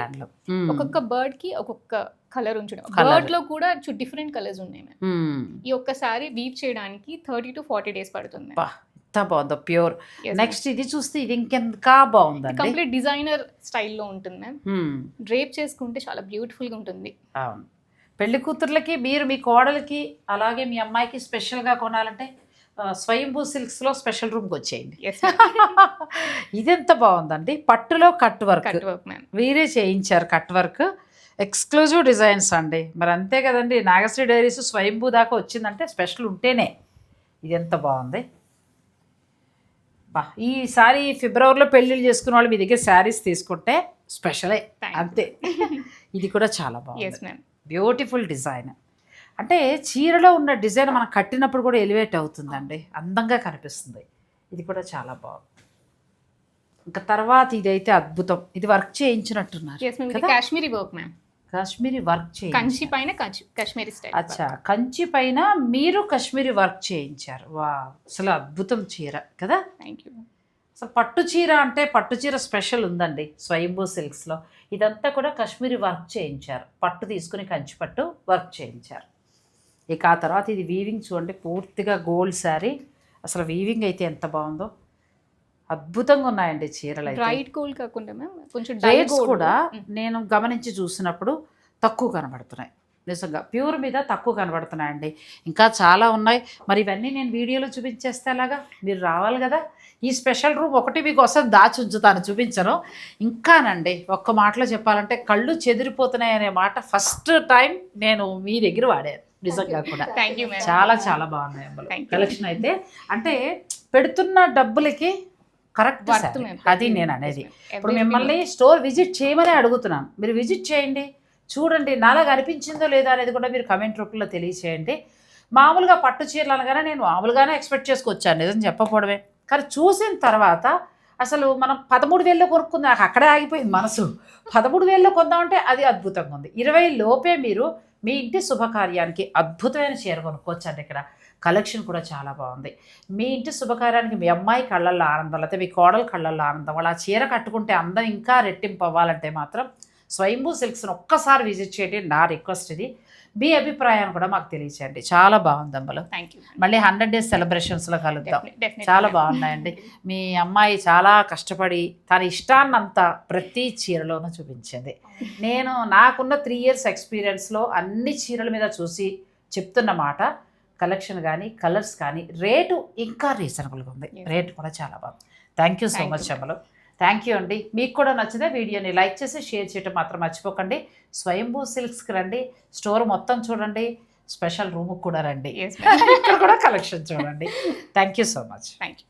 ఒక్కొక్క బర్డ్ కి ఒక్కొక్క కలర్ ఉంచడం, బర్డ్ లో కూడా డిఫరెంట్ కలర్స్ ఉన్నాయి మ్యామ్. ఈ ఒక్కసారి వీవ్ చేయడానికి 30 to 40 days పడుతుంది మ్యామ్.
ఎంత బాగుందో ప్యూర్.
Yes,
నెక్స్ట్ ఇది చూస్తే ఇది ఇంకెంకా బాగుందండి.
కంప్లీట్ డిజైనర్ స్టైల్లో ఉంటుంది మ్యామ్. డ్రేప్ చేసుకుంటే చాలా బ్యూటిఫుల్ గా ఉంటుంది.
అవును, పెళ్లి కూతుర్లకి మీరు మీ కోడలికి అలాగే మీ అమ్మాయికి స్పెషల్గా కొనాలంటే స్వయంభూ సిల్క్స్లో స్పెషల్ రూమ్కి వచ్చేయండి.
Yes,
ఇదెంత బాగుందండి, పట్టులో cut work
cut work ma'am.
వీరే చేయించారు కట్ వర్క్, ఎక్స్క్లూజివ్ డిజైన్స్ అండి. మరి అంతే కదండి, నాగశ్రీ డైరీస్ స్వయంభూ దాకా వచ్చిందంటే స్పెషల్ ఉంటేనే. ఇది ఎంత బాగుంది బా. ఈసారి ఫిబ్రవరిలో పెళ్ళిళ్ళు చేసుకున్న వాళ్ళు మీ దగ్గర శారీస్ తీసుకుంటే స్పెషలే అంతే. ఇది కూడా చాలా
Yes,
బాగుంది,
ma'am.
Beautiful design. అంటే చీరలో ఉన్న డిజైన్ మనం కట్టినప్పుడు కూడా ఎలివేట్ అవుతుందండి, అందంగా కనిపిస్తుంది. ఇది కూడా చాలా బాగుంది. ఇంకా తర్వాత ఇదైతే అద్భుతం, ఇది వర్క్ చేయించినట్టున్నారు.
Yes, ma'am. ఇది Kashmiri work ma'am.
Kashmiri work చేయించారు.
కంచి పైన కాశ్మీరీ స్టైల్.
అచ్చా, కంచి పైన మీరు కాశ్మీరీ వర్క్ చేయించారు. వా, అసలు అద్భుతం చీర కదా.
Thank you.
అసలు పట్టు చీర అంటే పట్టు చీర స్పెషల్ ఉందండి స్వయంభూ సిల్క్స్లో. ఇదంతా కూడా కాశ్మీరీ వర్క్ చేయించారు, పట్టు తీసుకుని కంచి పట్టు వర్క్ చేయించారు. ఇక ఆ తర్వాత ఇది వీవింగ్ చూడండి, పూర్తిగా గోల్డ్ శారీ. అసలు వీవింగ్ అయితే ఎంత బాగుందో, అద్భుతంగా ఉన్నాయండి చీరలు అయితే.
బ్రైట్ గోల్డ్ కాకుండా మ్యామ్ కొంచెం
రేట్స్ కూడా నేను గమనించి చూసినప్పుడు తక్కువ కనబడుతున్నాయి, నిజంగా ప్యూర్ మీద తక్కువ కనబడుతున్నాయండి. ఇంకా చాలా ఉన్నాయి, మరి ఇవన్నీ నేను వీడియోలో చూపించేస్తే అలాగా మీరు రావాలి కదా. ఈ స్పెషల్ రూమ్ ఒకటి మీకోసం దాచి ఉంచుతాను, చూపించను. ఇంకానండి ఒక్క మాటలో చెప్పాలంటే కళ్ళు చెదిరిపోతున్నాయి అనే మాట ఫస్ట్ టైం నేను మీ దగ్గర వాడాను, నిజంగా కూడా.
Thank you ma'am.
చాలా చాలా బాగున్నాయి
Thank you.
కలెక్షన్ అయితే. అంటే పెడుతున్న డబ్బులకి కరెక్ట్
Worth ma'am.
అది నేను అనేది.
Yes,
ఇప్పుడు మిమ్మల్ని స్టోర్ విజిట్ చేయమని అడుగుతున్నాను, మీరు విజిట్ చేయండి, చూడండి నాలాగా అనిపించిందో లేదా అనేది కూడా మీరు కమెంట్ రూపంలో తెలియచేయండి. మామూలుగా పట్టు చీరలు అనగానే నేను మామూలుగానే ఎక్స్పెక్ట్ చేసుకొచ్చాను, నిజం చెప్పకపోవడమే. కానీ చూసిన తర్వాత అసలు మనం 13,000లో కొనుక్కుంది, నాకు అక్కడే ఆగిపోయింది మనసు. 13,000లో కొందామంటే అది అద్భుతంగా ఉంది. 20 లోపే మీరు మీ ఇంటి శుభకార్యానికి అద్భుతమైన చీర కొనుక్కోవచ్చు అండి. ఇక్కడ కలెక్షన్ కూడా చాలా బాగుంది. మీ ఇంటి శుభకార్యానికి మీ అమ్మాయి కళ్ళల్లో ఆనందం, లేకపోతే మీ కోడలు కళ్ళల్లో ఆనందం, వాళ్ళు ఆ చీర కట్టుకుంటే అందం ఇంకా రెట్టింపు అవ్వాలంటే మాత్రం స్వయంభూ సిల్క్స్ని ఒక్కసారి విజిట్ చేయండి, నా రిక్వెస్ట్ ఇది. మీ అభిప్రాయాన్ని కూడా మాకు తెలియచేయండి. చాలా బాగుంది అమ్మలు.
Thank you.
మళ్ళీ 100 days సెలబ్రేషన్స్లో కలుద్దాం.
Definitely.
చాలా బాగున్నాయండి. మీ అమ్మాయి చాలా కష్టపడి తన ఇష్టాన్నంతా ప్రతి చీరలోనూ చూపించింది. నేను నాకున్న 3 years ఎక్స్పీరియన్స్లో అన్ని చీరల మీద చూసి చెప్తున్న మాట, కలెక్షన్ కానీ కలర్స్ కానీ రేటు ఇంకా రీజనబుల్గా ఉంది. రేటు కూడా చాలా బాగుంది. థ్యాంక్ యూ సో మచ్ అమ్మలు. థ్యాంక్ యూ అండి. మీకు కూడా నచ్చితే వీడియోని లైక్ చేసి షేర్ చేయడం మాత్రం మర్చిపోకండి. స్వయంభూ సిల్క్స్కి రండి, స్టోర్ మొత్తం చూడండి, స్పెషల్ రూమ్కి కూడా రండి,
Yes, ma'am.
ఇక్కడ కూడా కలెక్షన్ చూడండి. Thank you so much.
Thank you.